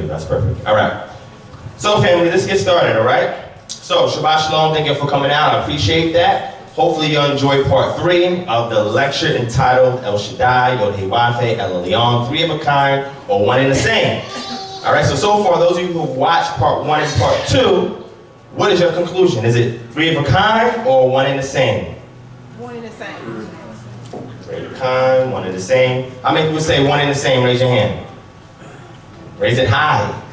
That's perfect. All right. So, family, let's get started, all right? So, Shabbat Shalom, thank you for coming out. I appreciate that. Hopefully, you'll enjoy part 3 of the lecture entitled El Shaddai, YHWH, Elyon, 3 of a kind, or 1 and the same. All right, so far, those of you who watched part 1 and part 2, what is your conclusion? Is it 3 of a kind or 1 and the same? 1 and the same. 3 of a kind, 1 and the same. How many people say 1 and the same? Raise your hand. Raise it high.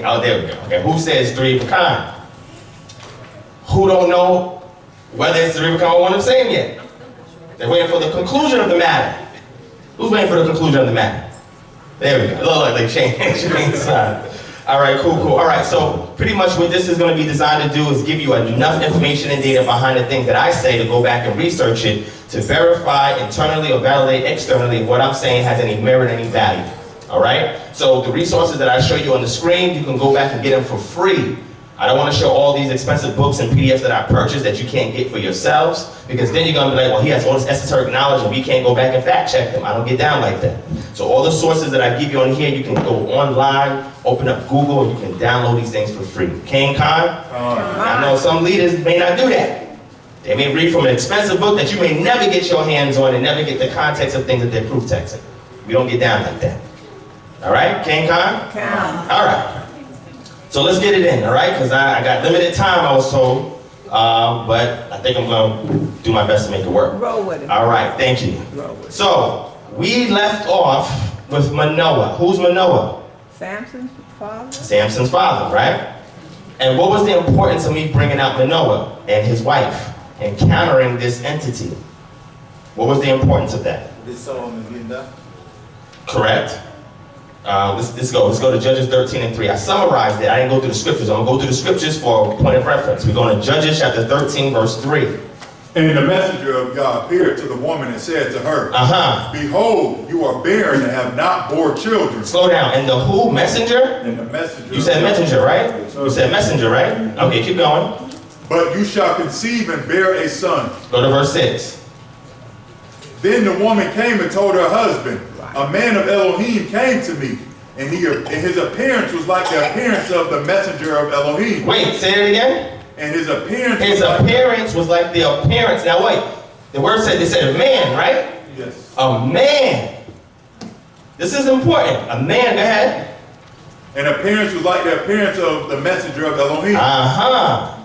Oh, there we go. Okay, who says 3 of a kind? Who don't know whether it's 3 of a kind or 1 and the same yet? They're waiting for the conclusion of the matter. Who's waiting for the conclusion of the matter? There we go. Look, they changed side. All right, cool. All right, so pretty much what this is going to be designed to do is give you enough information and data behind the things that I say to go back and research it to verify internally or validate externally if what I'm saying has any merit, any value. All right? So the resources that I show you on the screen, you can go back and get them for free. I don't want to show all these expensive books and PDFs that I purchased that you can't get for yourselves, because then you're going to be like, well, he has all this esoteric knowledge and we can't go back and fact check them. I don't get down like that. So all the sources that I give you on here, you can go online, open up Google, and you can download these things for free. King Khan? I know some leaders may not do that. They may read from an expensive book that you may never get your hands on and never get the context of things that they're proof texting. We don't get down like that. All right, King Khan? All right. So let's get it in, all right? Because I got limited time, I was told. But I think I'm going to do my best to make it work. Roll with it. All right, thank you. Roll with it. So we left off with Manoah. Who's Manoah? Samson's father? Samson's father, right? And what was the importance of me bringing out Manoah and his wife, encountering this entity? What was the importance of that? They saw him getting done. Correct. Let's go to Judges 13:3. I summarized it. I didn't go through the scriptures. I'm going to go through the scriptures for a point of reference. We're going to Judges chapter 13, verse 3. And the messenger of God appeared to the woman and said to her, Behold, you are barren and have not bore children. Slow down. And the who? Messenger? And the messenger. You said messenger, right? You said messenger, right? Okay, keep going. But you shall conceive and bear a son. Go to verse 6. Then the woman came and told her husband, A man of Elohim came to me, and his appearance was like the appearance of the messenger of Elohim. Wait, say it again. And his appearance was like the appearance. Now wait, the word said, they said a man, right? Yes. A man. This is important. A man, go ahead. An appearance was like the appearance of the messenger of Elohim.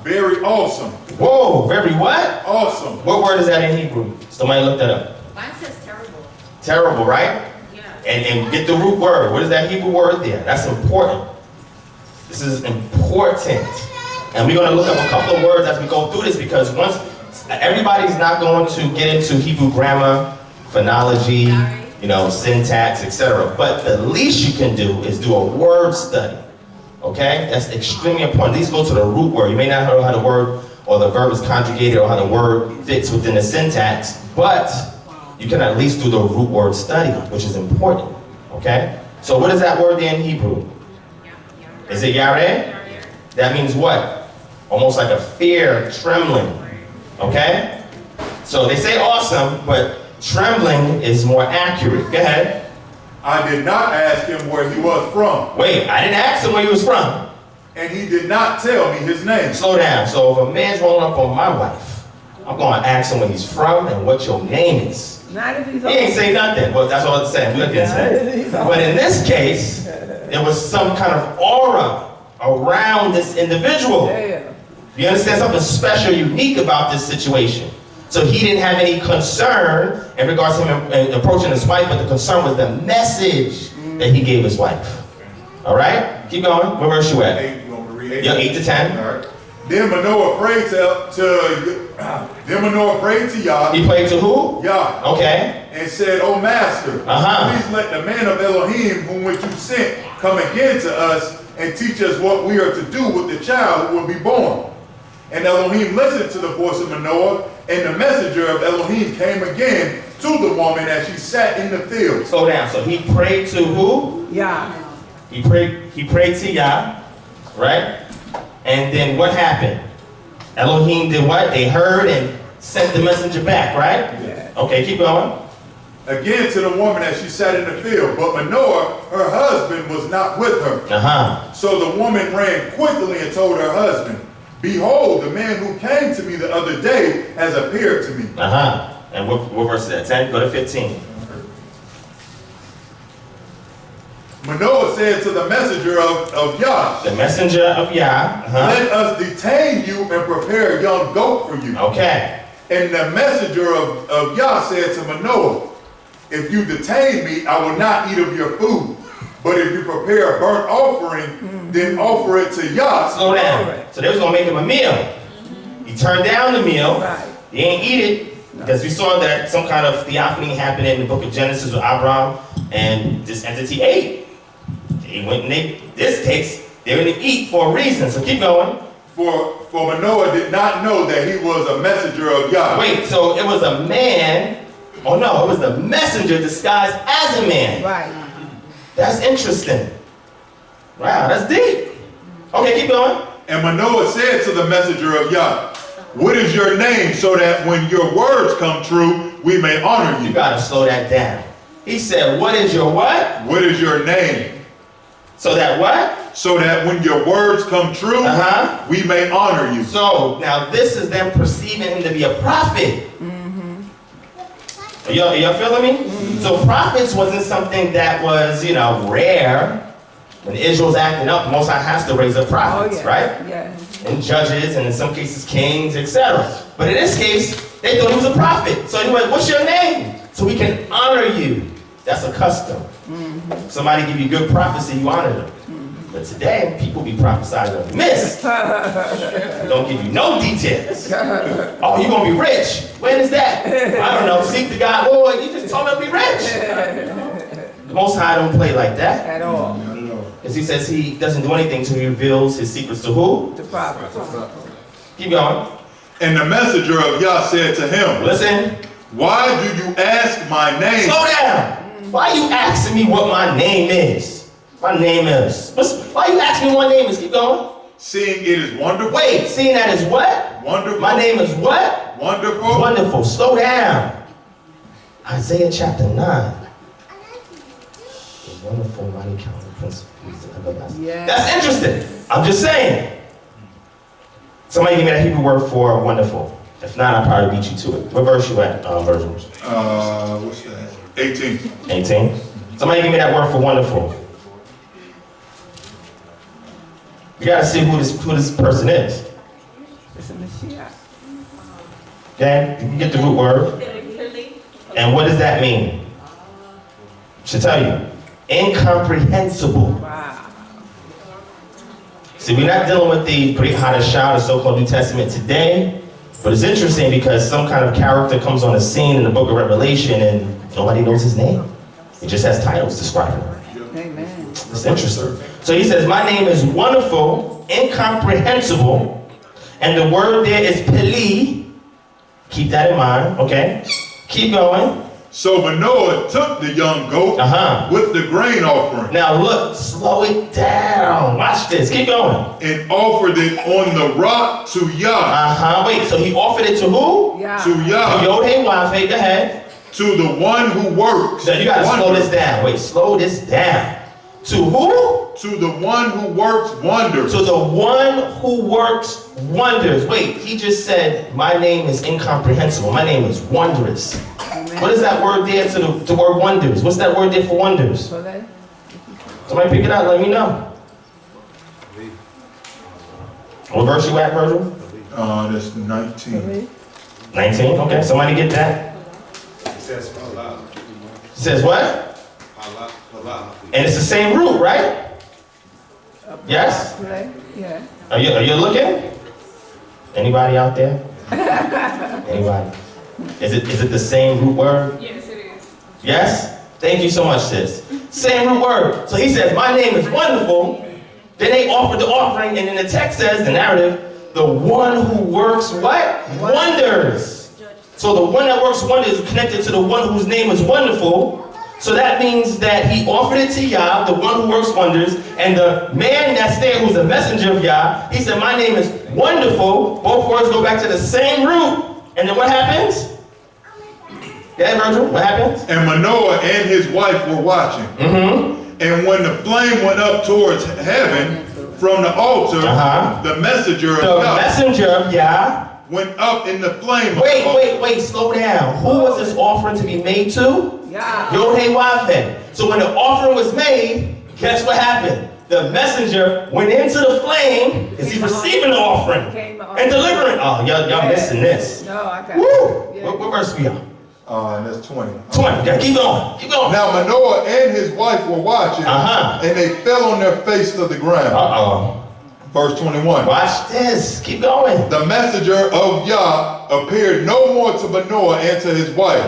Very awesome. Whoa, very what? Awesome. What word is that in Hebrew? Somebody look that up. Mine says terrible. Terrible, right? Yeah. And get the root word. What is that Hebrew word there? That's important. This is important. And we're going to look up a couple of words as we go through this, because everybody's not going to get into Hebrew grammar, phonology, syntax, etc. But the least you can do is do a word study. Okay? That's extremely important. At least go to the root word. You may not know how the word or the verb is conjugated or how the word fits within the syntax, but you can at least do the root word study, which is important. Okay? So what is that word there in Hebrew? Is it yareh? That means what? Almost like a fear, trembling. Okay? So they say awesome, but trembling is more accurate. Go ahead. I did not ask him where he was from. Wait, I didn't ask him where he was from. And he did not tell me his name. Slow down. So if a man's rolling up on my wife, I'm going to ask him where he's from and what your name is. Not if he's He ain't say nothing. Well, that's what I'm saying. But in this case, there was some kind of aura around this individual. Yeah. You understand something special, unique about this situation. So he didn't have any concern in regards to him approaching his wife, but the concern was the message that he gave his wife. All right? Keep going. Where verse you at? 8, you want me to read 8? Yeah, 8 to 10. All right. Then Manoah prayed to Then Manoah prayed to Yah, He prayed to who? Yah, Okay. and said, O Master, please let the man of Elohim whom which you sent come again to us and teach us what we are to do with the child who will be born. And Elohim listened to the voice of Manoah, and the messenger of Elohim came again to the woman as she sat in the field. Slow down. So he prayed to who? Yah. He prayed to Yah, right? And then what happened? Elohim did what? They heard and sent the messenger back, right? Yeah. Okay, keep going. Again to the woman as she sat in the field. But Manoah, her husband, was not with her. So the woman ran quickly and told her husband, Behold, the man who came to me the other day has appeared to me. And what verse is that? 10? Go to 15. Manoah said to the messenger of Yah, The messenger of Yah. Let us detain you and prepare a young goat for you. Okay. And the messenger of Yah said to Manoah, If you detain me, I will not eat of your food. But if you prepare a burnt offering, then offer it to Yah. Slow down. So they was going to make him a meal. He turned down the meal. Right. He ain't eat it. Because we saw that some kind of theophany happened in the book of Genesis with Abraham. And this entity ate. They went and they were going to eat for a reason. So keep going. For Manoah did not know that he was a messenger of Yah. Wait, so it was a man. Oh no, it was the messenger disguised as a man. Right. That's interesting. Wow, that's deep. Okay, keep going. And Manoah said to the messenger of Yah, What is your name, so that when your words come true, we may honor you? You gotta slow that down. He said, what is your what? What is your name? So that what? So that when your words come true, we may honor you. So now this is them perceiving him to be a prophet. Are y'all feeling me? So prophets wasn't something that was, rare. When Israel's acting up, the Most High has to raise up prophets, right? Yeah. And judges, and in some cases kings, etc. But in this case, they thought he was a prophet. So he went, what's your name? So we can honor you. That's a custom. Somebody give you good prophecy, you honor them. But today, people be prophesying on the miss. Don't give you no details. Oh, you're going to be rich. When is that? I don't know. Seek the God. Lord, you just told me to be rich. The Most High don't play like that. At all. Because he says he doesn't do anything until he reveals his secrets to who? The prophet. Keep going. And the messenger of Yah said to him, Listen. Why do you ask my name? Slow down. Why are you asking me what my name is? My name is. Why are you asking me what my name is? Keep going. Seeing it is wonderful. Wait, seeing that is what? Wonderful. My name is what? Wonderful. Wonderful. Slow down. Isaiah chapter 9. The wonderful, mighty counter principles of everlasting. Yeah. That's interesting. I'm just saying. Somebody give me that Hebrew word for wonderful. If not, I'll probably beat you to it. What verse you at, versions? What's that? 18. 18. Somebody give me that word for wonderful. You gotta see who this person is. It's a Mashiach. Okay? You can get the root word. And what does that mean? Should tell you. Incomprehensible. Wow. See, we're not dealing with the Brit Hadashah, the so-called New Testament today, but it's interesting because some kind of character comes on the scene in the book of Revelation and nobody knows his name. It just has titles describing him. Amen. It's interesting. So he says, my name is wonderful, incomprehensible, and the word there is Peli. Keep that in mind, okay? Keep going. So Manoah took the young goat with the grain offering. Now look, slow it down. Watch this, keep going. And offered it on the rock to Yah. Wait, so he offered it to who? Yeah. To Yah. Yod-Heh-Wav-Heh, go ahead. To the one who works. Now you gotta slow this down. Wait, slow this down. To who? To the one who works wonders. To the one who works wonders. Wait, he just said, my name is incomprehensible. My name is wondrous. Amen. What is that word there to the word wonders? What's that word there for wonders? Somebody pick it out, let me know. What verse you at, Virgil? That's 19. 19, okay, somebody get that? It says halal. It says what? Halal. And it's the same root, right? Yes? Yeah. Are you looking? Anybody out there? Anybody? Is it the same root word? Yes, it is. Yes? Thank you so much, sis. Same root word. So he says, my name is wonderful. Then they offered the offering, and then the text says, the narrative, the one who works what? Wonders. So the one that works wonders is connected to the one whose name is wonderful. So that means that he offered it to Yah, the one who works wonders, and the man that's there who's the messenger of Yah, he said, my name is wonderful. Both words go back to the same root. And then what happens? Yeah, Virgil, what happens? And Manoah and his wife were watching. And when the flame went up towards heaven from the altar, the messenger of Yah went up in the flame. Wait, slow down. Who was this offering to be made to? YHWH. So when the offering was made, guess what happened? The messenger went into the flame. Is he receiving the offering and delivering? Oh, y'all missing this. No, I got Woo! it. What verse we on? And that's 20. 20. Okay, keep going. Keep going. Now Manoah and his wife were watching, and they fell on their face to the ground. Verse 21. Watch this. Keep going. The messenger of Yah appeared no more to Manoah and to his wife.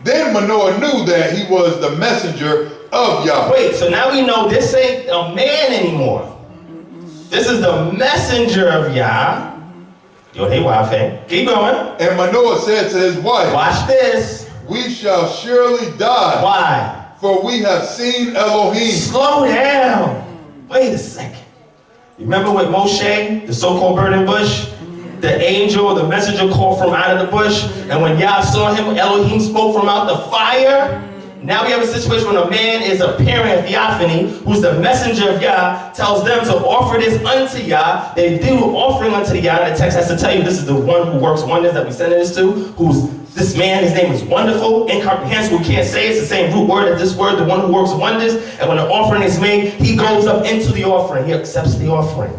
Then Manoah knew that he was the messenger of Yah. Wait, so now we know this ain't a man anymore. This is the messenger of Yah. YHWH. Keep going. And Manoah said to his wife, watch this. We shall surely die. Why? For we have seen Elohim. Slow down. Wait a second. Remember with Moshe, the so-called burning bush? The angel, the messenger called from out of the bush. And when Yah saw him, Elohim spoke from out the fire. Now we have a situation when a man is appearing at theophany, who's the messenger of Yah, tells them to offer this unto Yah. They do offering unto the Yah. And the text has to tell you this is the one who works wonders that we send this to, who's this man, his name is wonderful, incomprehensible, we can't say it's the same root word as this word, the one who works wonders. And when the offering is made, he goes up into the offering. He accepts the offering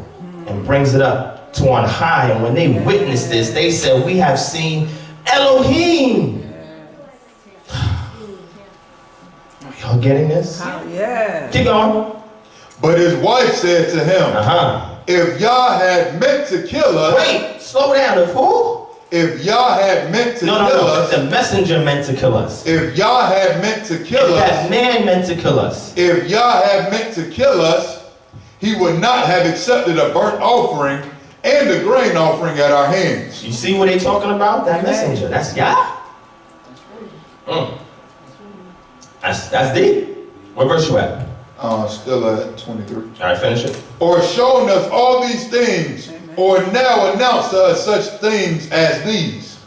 and brings it up to on high. And when they witnessed this, they said, we have seen Elohim. Y'all getting this? Yeah. Keep going. But his wife said to him, if Yah had meant to kill us. Wait, slow down. If who? If Yah had meant to kill us. The messenger meant to kill us. If Yah had meant to kill us. That man meant to kill us. If Yah had meant to kill us, he would not have accepted a burnt offering and a grain offering at our hands. You see what they talking about? That messenger. That's Yah. That's deep. What verse you at? Still at 23. All right, finish it. Or shown us all these things, or now announced to us such things as these.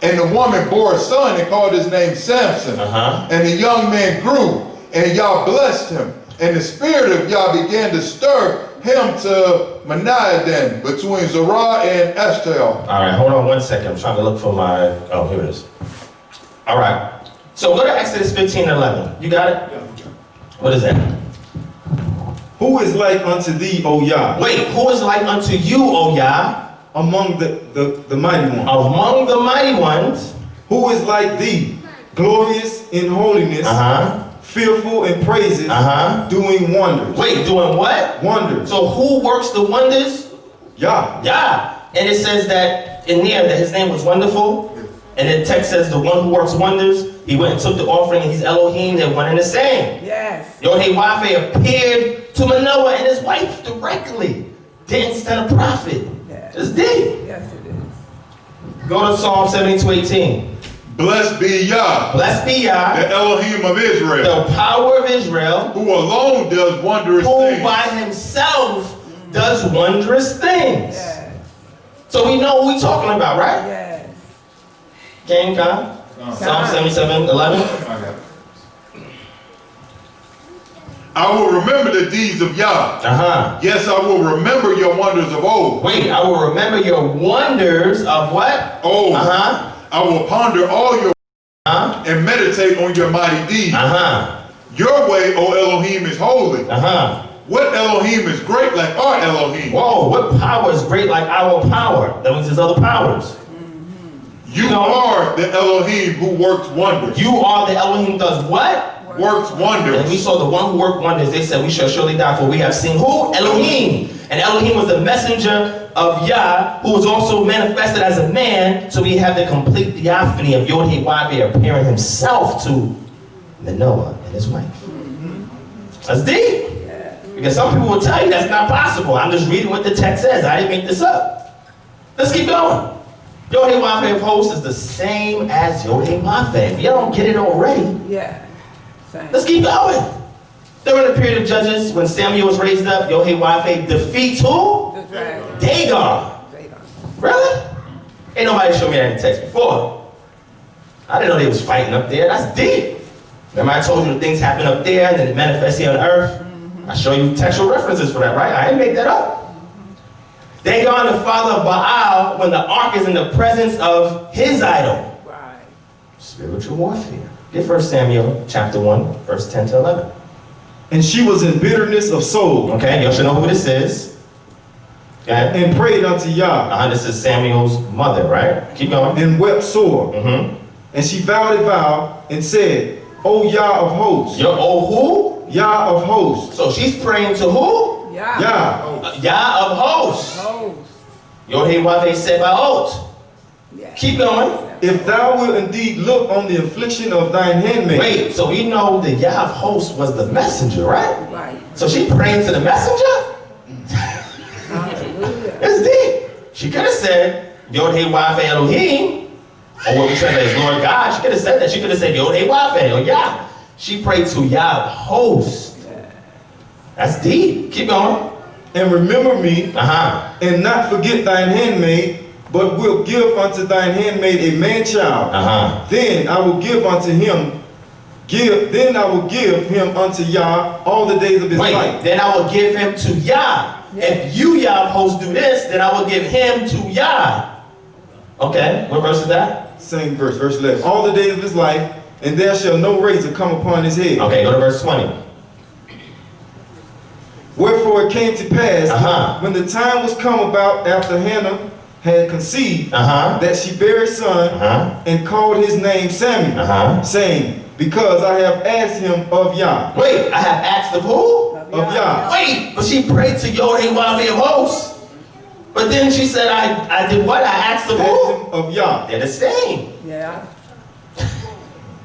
And the woman bore a son and called his name Samson. And the young man grew, and Yah blessed him. And the spirit of Yah began to stir him to Manahadan between Zerah and Eshtaol. All right, hold on 1 second. I'm trying to look for my, oh, here it is. All right. So go to Exodus 15:11. You got it? Yeah. What is that? Who is like unto thee, O Yah? Wait, who is like unto you, O Yah? Among the mighty ones. Among the mighty ones. Who is like thee, glorious in holiness, fearful in praises, doing wonders. Wait, doing what? Wonders. So who works the wonders? Yah. Yah. And it says that in there that his name was wonderful. And the text says the one who works wonders, he went and took the offering, and he's Elohim, they're one and the same. Yes. YHWH appeared to Manoah and his wife directly. Didn't send a prophet. Yes. Just did. Yes, it is. Go to Psalm 72:18. Blessed be Yah. Blessed be Yah. The Elohim of Israel. The power of Israel. Who alone does wondrous who things. Who by himself does wondrous things. Yes. So we know what we're talking about, right? Yes. Game time. Psalm 77:11. I will remember the deeds of Yah. Yes, I will remember your wonders of old. Wait, I will remember your wonders of what? Old. I will ponder all your and meditate on your mighty deeds. Your way, O Elohim, is holy. What Elohim is great like our Elohim? Whoa, what power is great like our power? That means there's other powers. You are the Elohim who works wonders. You are the Elohim who does what? works wonders. And we saw the one who worked wonders. They said, we shall surely die, for we have seen who? Elohim. And Elohim was the messenger of Yah, who was also manifested as a man. So we have the complete theophany of YHWH appearing himself to Manoah and his wife. That's deep. Because some people will tell you that's not possible. I'm just reading what the text says. I didn't make this up. Let's keep going. YHWH of hosts is the same as YHWH. If you don't get it already, Yeah. Same. let's keep going. During the period of Judges, when Samuel was raised up, YHWH defeats who? The dragon. Dagon. Really? Ain't nobody showed me that in the text before. I didn't know they was fighting up there. That's deep. Remember I told you the things happen up there and then it manifests here on earth? I show you textual references for that, right? I didn't make that up. Dagon, the father of Baal, when the ark is in the presence of his idol. Right. Spiritual warfare. Get 1 Samuel chapter 1, verse 10 to 11. And she was in bitterness of soul. Okay, y'all should know who this is. Okay. And prayed unto Yah. This is Samuel's mother, right? Keep going. And wept sore. Mm-hmm. And she vowed a vow and said, O Yah of hosts. Yo, oh who? Yah of hosts. So she's praying to who? Yeah. Yah. Yah of hosts. Host. YHWH said by oath. Yeah. Keep going. If thou wilt indeed look on the affliction of thine handmaid. Wait, so we know the Yah of hosts was the messenger, right? Right. So she praying to the messenger? Hallelujah. It's deep. She could have said YHWH Elohim, or what we translate as Lord God. She could have said that. She could have said YHWH or Yah. She prayed to Yah of hosts. That's deep. Keep going. And remember me, Uh-huh. and not forget thine handmaid, but will give unto thine handmaid a man child. Uh-huh. Then I will give unto him, then I will give him unto Yah all the days of his life. Then I will give him to Yah. If you, Yah of hosts, do this, then I will give him to Yah. Okay, what verse is that? Same verse, verse 11. All the days of his life, and there shall no razor come upon his head. Okay, go to verse 20. Wherefore it came to pass, Uh-huh. when the time was come about after Hannah had conceived, Uh-huh. that she bare a son, Uh-huh. and called his name Samuel, Uh-huh. saying, because I have asked him of Yah. Wait, I have asked of who? Of Yah. Wait, but she prayed to YHWH of hosts. But then she said, I did what? I asked of Asked who? him of Yah. They're the same. Yeah.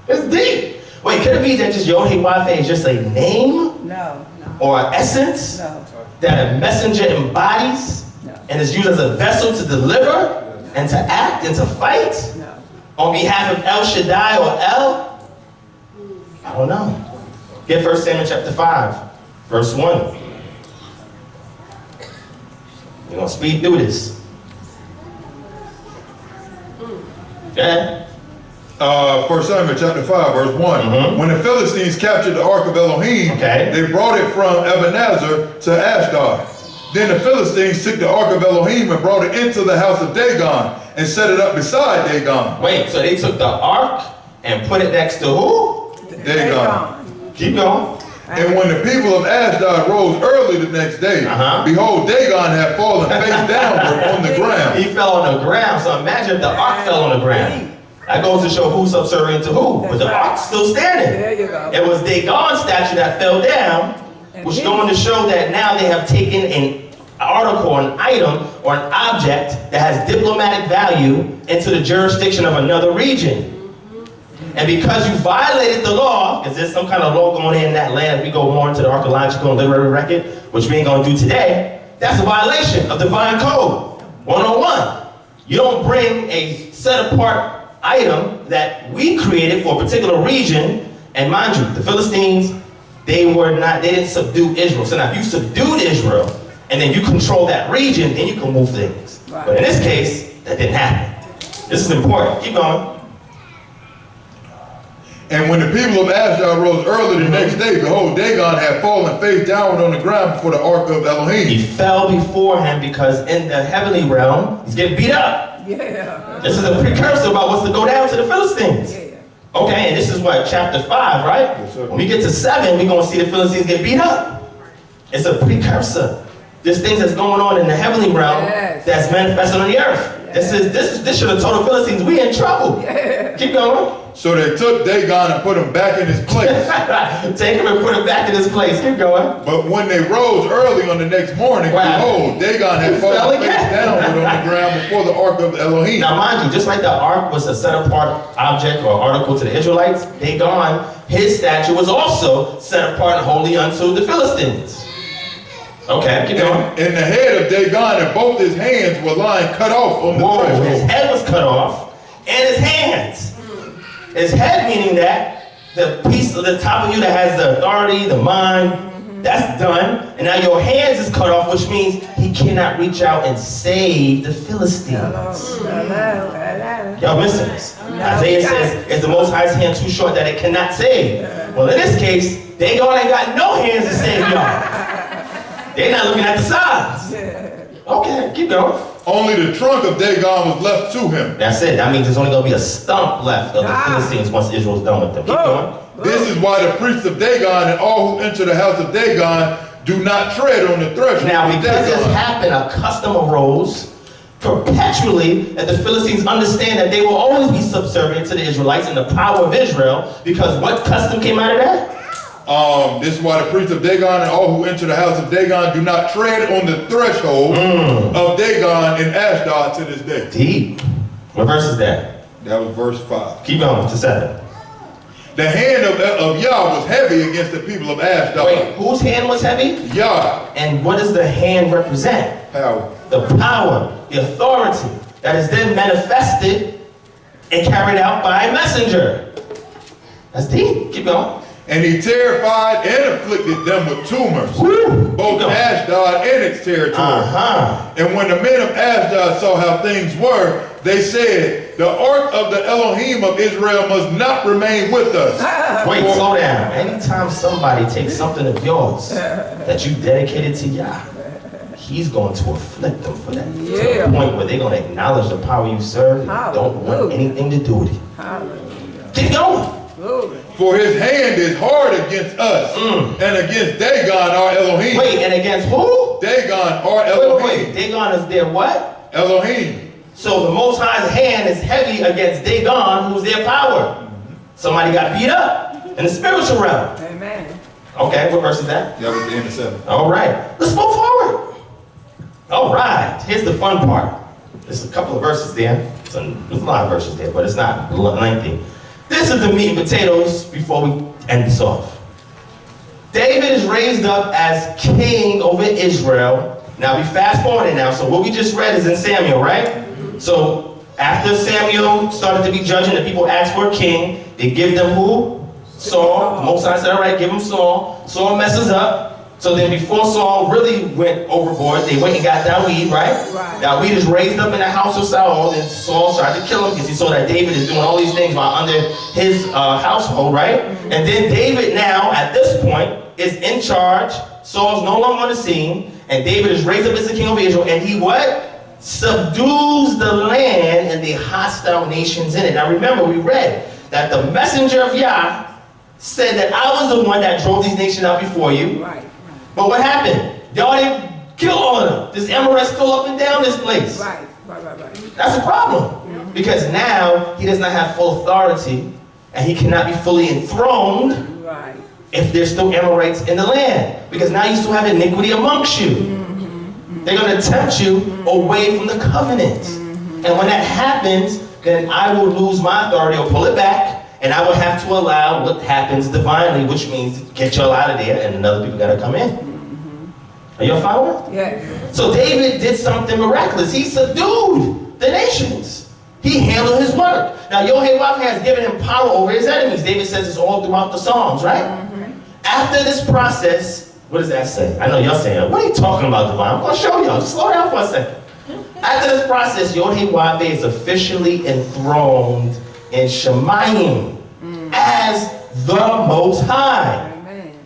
It's deep. Wait, could it be that just YHWH is just a name No. or an essence No. that a messenger embodies No. and is used as a vessel to deliver and to act and to fight No. on behalf of El Shaddai or El? I don't know. Get 1 Samuel chapter 5, verse 1. We're going to speed through this. Okay? 1 Samuel chapter 5, verse 1. Mhm. When the Philistines captured the ark of Elohim, Okay. they brought it from Ebenezer to Ashdod. Then the Philistines took the ark of Elohim and brought it into the house of Dagon and set it up beside Dagon. Wait, so they took the ark and put it next to who? Dagon. Keep going. And when the people of Ashdod rose early the next day, Uh-huh. behold, Dagon had fallen face downward on the ground. He fell on the ground, so imagine if the ark fell on the ground. That goes to show who's subservient to who, but the ark's still standing. There you go. It was Dagon's statue that fell down, which is going to show that now they have taken an article, an item, or an object that has diplomatic value into the jurisdiction of another region. And because you violated the law, because there's some kind of law going in that land, if we go more into the archaeological and literary record, which we ain't going to do today, that's a violation of divine code. 101. You don't bring a set-apart item that we created for a particular region, and mind you, the Philistines, they didn't subdue Israel. So now if you subdued Israel, and then you control that region, then you can move things. Right. But in this case, that didn't happen. This is important. Keep going. And when the people of Ashdod rose early the next day, behold, Dagon had fallen face downward on the ground before the ark of He Elohim. fell before him because in the heavenly realm, he's getting beat up. Yeah. This is a precursor about what's to go down to the Philistines. Yeah. Okay, and this is what, chapter 5, right? Yes, sir. When we get to 7, we're going to see the Philistines get beat up. It's a precursor. There's things that's going on in the heavenly realm Yes. that's manifested on the earth. Yes. This should have told the Philistines, we in trouble. Keep going. So they took Dagon and put him back in his place. Take him and put him back in his place. Keep going. But when they rose early on the next morning, behold, Dagon had fallen face downward on the ground before the ark of Elohim. Now mind you, just like the ark was a set apart object or article to the Israelites, Dagon, his statue was also set apart and holy unto the Philistines. Okay, keep going. And the head of Dagon and both his hands were lying cut off on the threshold. His head was cut off and his hands. His head meaning that the piece of the top of you that has the authority, the mind, that's done. And now your hands is cut off, which means he cannot reach out and save the Philistines. Y'all missing this? Isaiah says, is the Most High's hand too short that it cannot save? Well, in this case, Dagon ain't got no hands to save y'all. They're not looking at the sides. Okay, keep going. Only the trunk of Dagon was left to him. That's it. That means there's only going to be a stump left of the Philistines once Israel's done with them. Keep going. This is why the priests of Dagon and all who enter the house of Dagon do not tread on the threshold. Now, of because this Dagon. happened, a custom arose perpetually that the Philistines understand that they will always be subservient to the Israelites and the power of Israel, because what custom came out of that? This is why the priests of Dagon and all who enter the house of Dagon do not tread on the threshold of Dagon in Ashdod to this day. Deep. What verse is that? That was verse 5. Keep going to 7. The hand of Yah was heavy against the people of Ashdod. Wait, whose hand was heavy? Yah. And what does the hand represent? Power. The power, the authority that is then manifested and carried out by a messenger. That's deep. Keep going. And he terrified and afflicted them with tumors, Woo. both Ashdod and its territory. And when the men of Ashdod saw how things were, they said, the ark of the Elohim of Israel must not remain with us. Wait, slow down. Anytime somebody takes something of yours that you dedicated to Yah, he's going to afflict them for that. To the point where they're going to acknowledge the power you serve and don't want anything to do with it. Hallelujah. Keep going. For his hand is hard against us and against Dagon our Elohim. Wait, and against who? Dagon our Elohim. Wait. Dagon is their what? Elohim. So the Most High's hand is heavy against Dagon, who's their power. Somebody got beat up in the spiritual realm. Amen. Okay, what verse is that? That was the end of 7. All right, let's move forward. All right, here's the fun part. There's a couple of verses there. There's a lot of verses there, but it's not lengthy. This is the meat and potatoes before we end this off. David is raised up as king over Israel. Now we fast forward now. So what we just read is in Samuel, right? So after Samuel started to be judging, the people asked for a king. They give them who? Saul. Most High said, all right, give him Saul. Saul messes up. So then before Saul really went overboard, they went and got David, right? David is raised up in the house of Saul, and Saul tried to kill him because he saw that David is doing all these things while under his household, right? And then David now, at this point, is in charge. Saul's no longer on the scene, and David is raised up as the king of Israel, and he what? Subdues the land and the hostile nations in it. Now remember, we read that the messenger of Yah said that I was the one that drove these nations out before you. Right. But what happened? Y'all didn't kill all of them. This emerald still up and down this place. Right. That's a problem. Because now he does not have full authority and he cannot be fully enthroned Right. if there's still Amorites in the land. Because now you still have iniquity amongst you. They're going to tempt you away from the covenant. And when that happens, then I will lose my authority or pull it back. And I will have to allow what happens divinely, which means get y'all out of there and another people got to come in. Are you following? Yes. So David did something miraculous. He subdued the nations. He handled his work. Now YHWH has given him power over his enemies. David says it's all throughout the Psalms, right? After this process, what does that say? I know y'all saying, what are you talking about, Divine? I'm going to show y'all. Just slow down for a second. After this process, YHWH is officially enthroned in Shemayim as the Most High. Amen.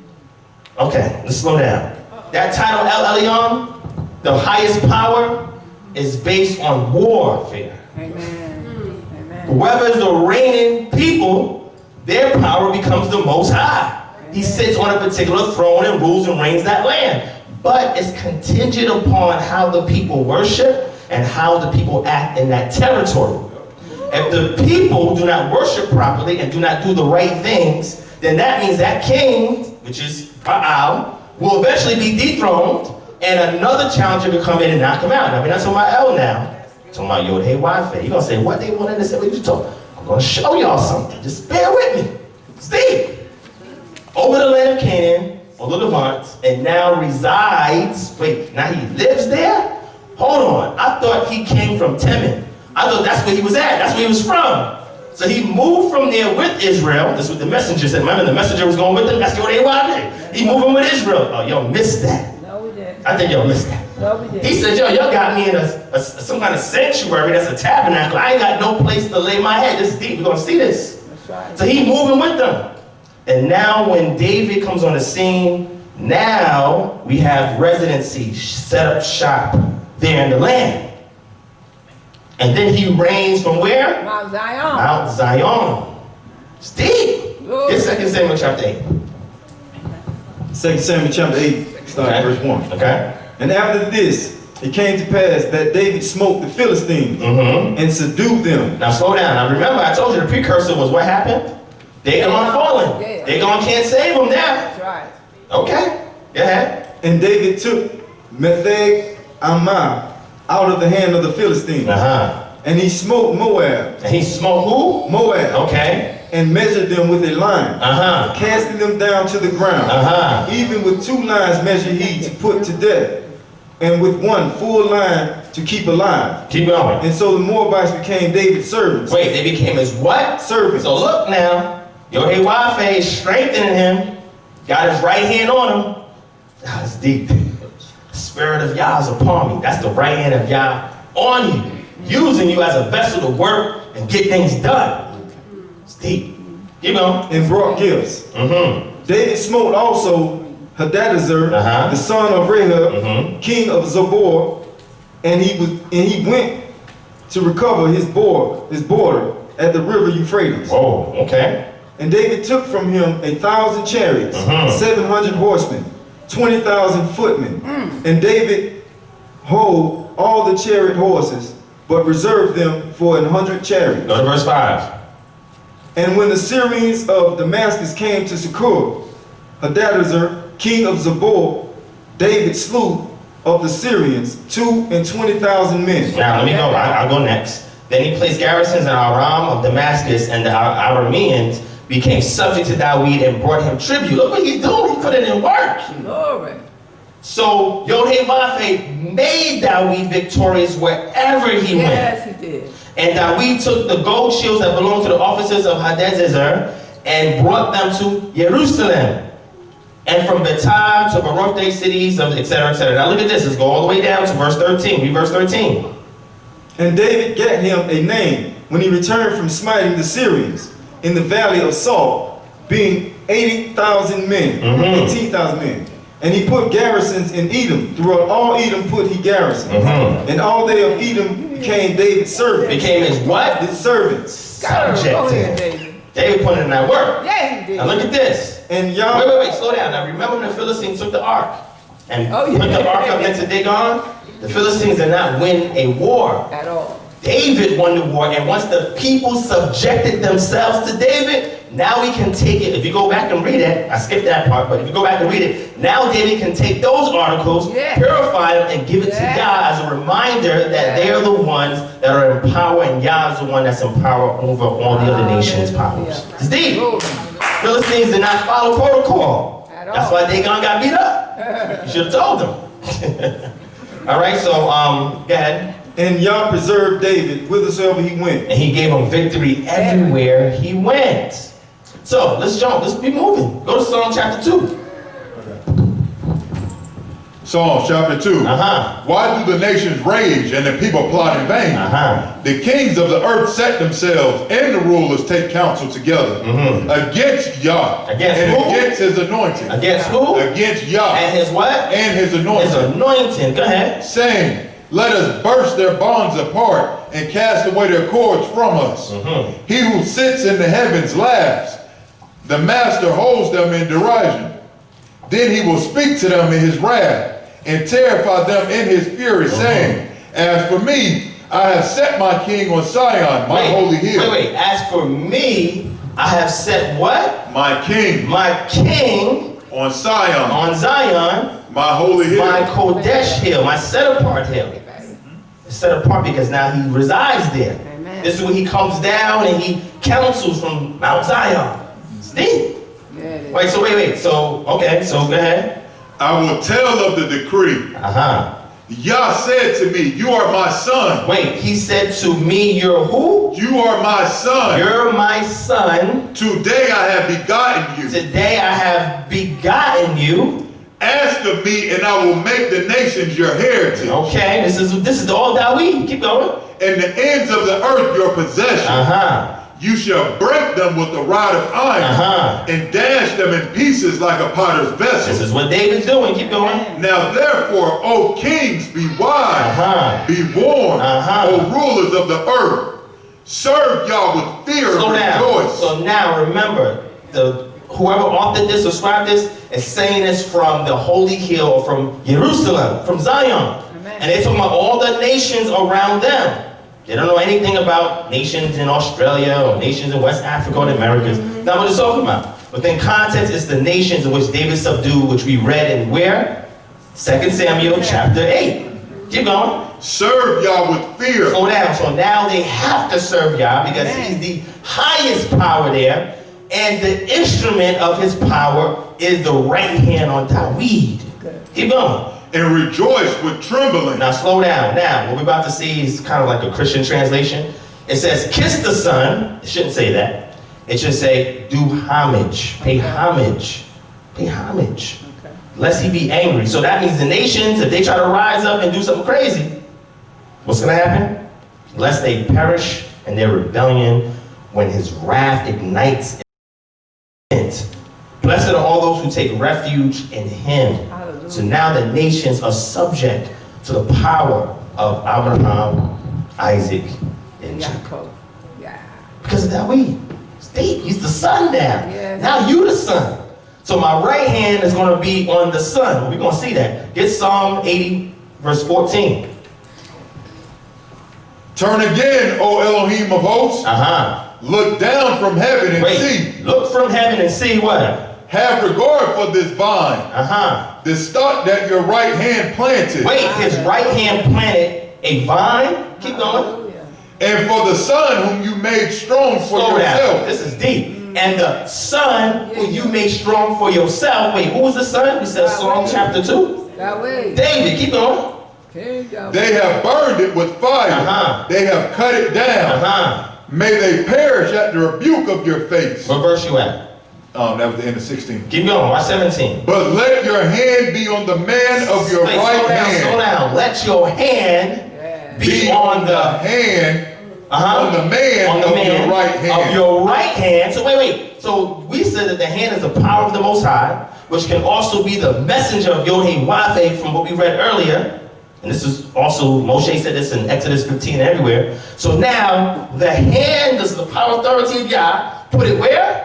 Okay, let's slow down. That title, Elyon, the highest power, is based on warfare. Amen. Amen. Whoever is the reigning people, their power becomes the Most High. He sits on a particular throne and rules and reigns that land. But it's contingent upon how the people worship and how the people act in that territory. If the people do not worship properly and do not do the right things, then that means that king, which is Baal, will eventually be dethroned, and another challenger will come in and knock him out. Now, we're not talking about El now. We're talking about YHWH. You're going to say, what they wanted to say? What you talking? I'm going to show y'all something. Just bear with me. Steve, over the land of Canaan, or the Levant, and now resides, now he lives there? Hold on, I thought he came from Teman. I thought that's where he was at, that's where he was from. So he moved from there with Israel. That's what the messenger said. Remember, the messenger was going with him? That's what they wanted. He moving with Israel. Oh, y'all missed that. No, we didn't. I think y'all missed that. No, we didn't. He said, y'all got me in some kind of sanctuary that's a tabernacle. I ain't got no place to lay my head. This is deep. We're going to see this. That's right. So he moving with them. And now when David comes on the scene, now we have residency, set up shop there in the land. And then he reigns from where? Mount Zion. Mount Zion. Steve, get 2 Samuel chapter 8. 2 Samuel chapter 8, starting at verse 1. Okay. And after this, it came to pass that David smote the Philistines and subdued them. Now slow down. Now remember, I told you the precursor was what happened? Dagon fallen. Yeah. Dagon can't save him now. That's right. Okay, go ahead. And David took Metheg Ammah out of the hand of the Philistines. And he smote Moab. And he smote who? Moab. Okay. And measured them with a line, casting them down to the ground. Even with 2 lines measured he to put to death, and with 1 full line to keep alive. Keep going. And so the Moabites became David's servants. Wait, they became his what? Servants. So look now, YHWH is strengthening him, got his right hand on him. That's deep. The spirit of Yah is upon me. That's the right hand of Yah on you, using you as a vessel to work and get things done. It's deep. Keep going. And brought gifts. David smote also Hadadezer, the son of Rehob, king of Zobor, and he went to recover his border at the river Euphrates. Whoa, okay. And David took from him 1,000 chariots, 700 horsemen, 20,000 footmen. And David hold all the chariot horses, but reserved them for 100 chariots. Go to verse 5. And when the Syrians of Damascus came to succor Hadadezer, king of Zobor, David slew of the Syrians 22,000 men. Now let me go. I'll go next. Then he placed garrisons in Aram of Damascus, and the Arameans became subject to David and brought him tribute. Look what he's doing. He put it in work. Glory. So YHWH made David victorious wherever he went. Yes, he did. And David took the gold shields that belonged to the officers of Hadadezer and brought them to Jerusalem. And from Betah to Baroque cities, etc., etc. Now look at this. Let's go all the way down to verse 13. Read verse 13. And David gat him a name when he returned from smiting the Syrians in the valley of Saul, being 80,000 men, 18,000 men. And he put garrisons in Edom. Throughout all Edom put he garrisons. And all they of Edom became David's servants. Became his what? His servants. Subject Go to ahead, him. David. David put in that work. Yeah, he did. Now look at this. And Yah. Wait, slow down. Now remember when the Philistines took the ark and put the ark up into Dagon? The Philistines did not win a war. At all. David won the war, and once the people subjected themselves to David, now we can take it. If you go back and read it, I skipped that part, but if you go back and read it, now David can take those articles, purify them, and give it to Yah as a reminder that they are the ones that are in power, and Yah is the one that's in power over all the other nations' powers. It's deep. Philistines did not follow protocol. That's why Dagon got beat up. You should have told them. All right, so go ahead. And Yah preserved David whithersoever he went. And he gave him victory everywhere he went. So let's jump. Let's be moving. Go to Psalm chapter 2. Psalm chapter 2. Why do the nations rage and the people plot in vain? The kings of the earth set themselves, and the rulers take counsel together against Yah and against his anointing. Against who? Against Yah. And his what? And his anointing. His anointing. Go ahead. Saying, let us burst their bonds apart and cast away their cords from us. He who sits in the heavens laughs. The master holds them in derision. Then he will speak to them in his wrath and terrify them in his fury, saying, As for me, I have set my king on Zion, my holy hill. Wait. As for me, I have set what? My king My king on Zion, on Zion, my holy hill. my Kodesh hill, my set-apart hill. It's set apart because now he resides there. Amen. This is when he comes down and he counsels from Mount Zion. It's deep. Yeah, it is. Wait. So, okay, so go ahead. I will tell of the decree. Yah said to me, you are my son. Wait, he said to me, you're who? You are my son. You're my son. Today I have begotten you. Today I have begotten you. Ask of me, and I will make the nations your heritage, Okay, this is all Dawid. Keep going. and the ends of the earth your possession. You shall break them with a rod of iron, and dash them in pieces like a potter's vessel. This is what David's doing. Keep going. Now therefore, O kings, be wise, be warned, O rulers of the earth. Serve Yah with fear Slow and down. rejoice. So now remember, whoever authored this or scribed this is saying this from the holy hill, or from Jerusalem, from Zion. Amen. And they're talking about all the nations around them. They don't know anything about nations in Australia or nations in West Africa or the Americas. Not what it's talking about. But in context, it's the nations in which David subdued, which we read in where? 2 Samuel chapter 8. Keep going. Serve Yah with fear. Slow down. So now they have to serve Yah because he's the highest power there. And the instrument of his power is the right hand on Dawid. Keep going. And rejoice with trembling. Now slow down. Now, what we're about to see is kind of like a Christian translation. It says, kiss the Son. It shouldn't say that. It should say, do homage. Pay homage. Pay homage. Okay. Lest he be angry. So that means the nations, if they try to rise up and do something crazy, what's going to happen? Lest they perish in their rebellion when his wrath ignites. Blessed are all those who take refuge in him. Hallelujah. So now the nations are subject to the power of Abraham, Isaac, and Jacob. Yaakov. Yeah. Because of that he's the son now. Yes. Now you the son. So my right hand is going to be on the son. We're going to see that. Get Psalm 80, verse 14. Turn again, O Elohim of hosts. Look down from heaven and see. Look from heaven and see what? Have regard for this vine. This stalk that your right hand planted. Wait, his right hand planted a vine? Keep going. And for the son whom you made strong for Slow yourself. down. This is deep. And the son who you made strong for yourself. Wait, who was the son? We said Psalm chapter 2. That way. David, keep going. They have burned it with fire. They have cut it down. May they perish at the rebuke of your face. What verse you at? That was the end of 16. Keep going. Watch 17. But let your hand be on the man of your right hand. Slow down. Let your hand be on the hand on the man of your right hand. Of your right hand. So wait. So we said that the hand is the power of the Most High, which can also be the messenger of YHWH from what we read earlier. And this is also, Moshe said this in Exodus 15 and everywhere. So now, the hand is the power authority of Yah. Put it where?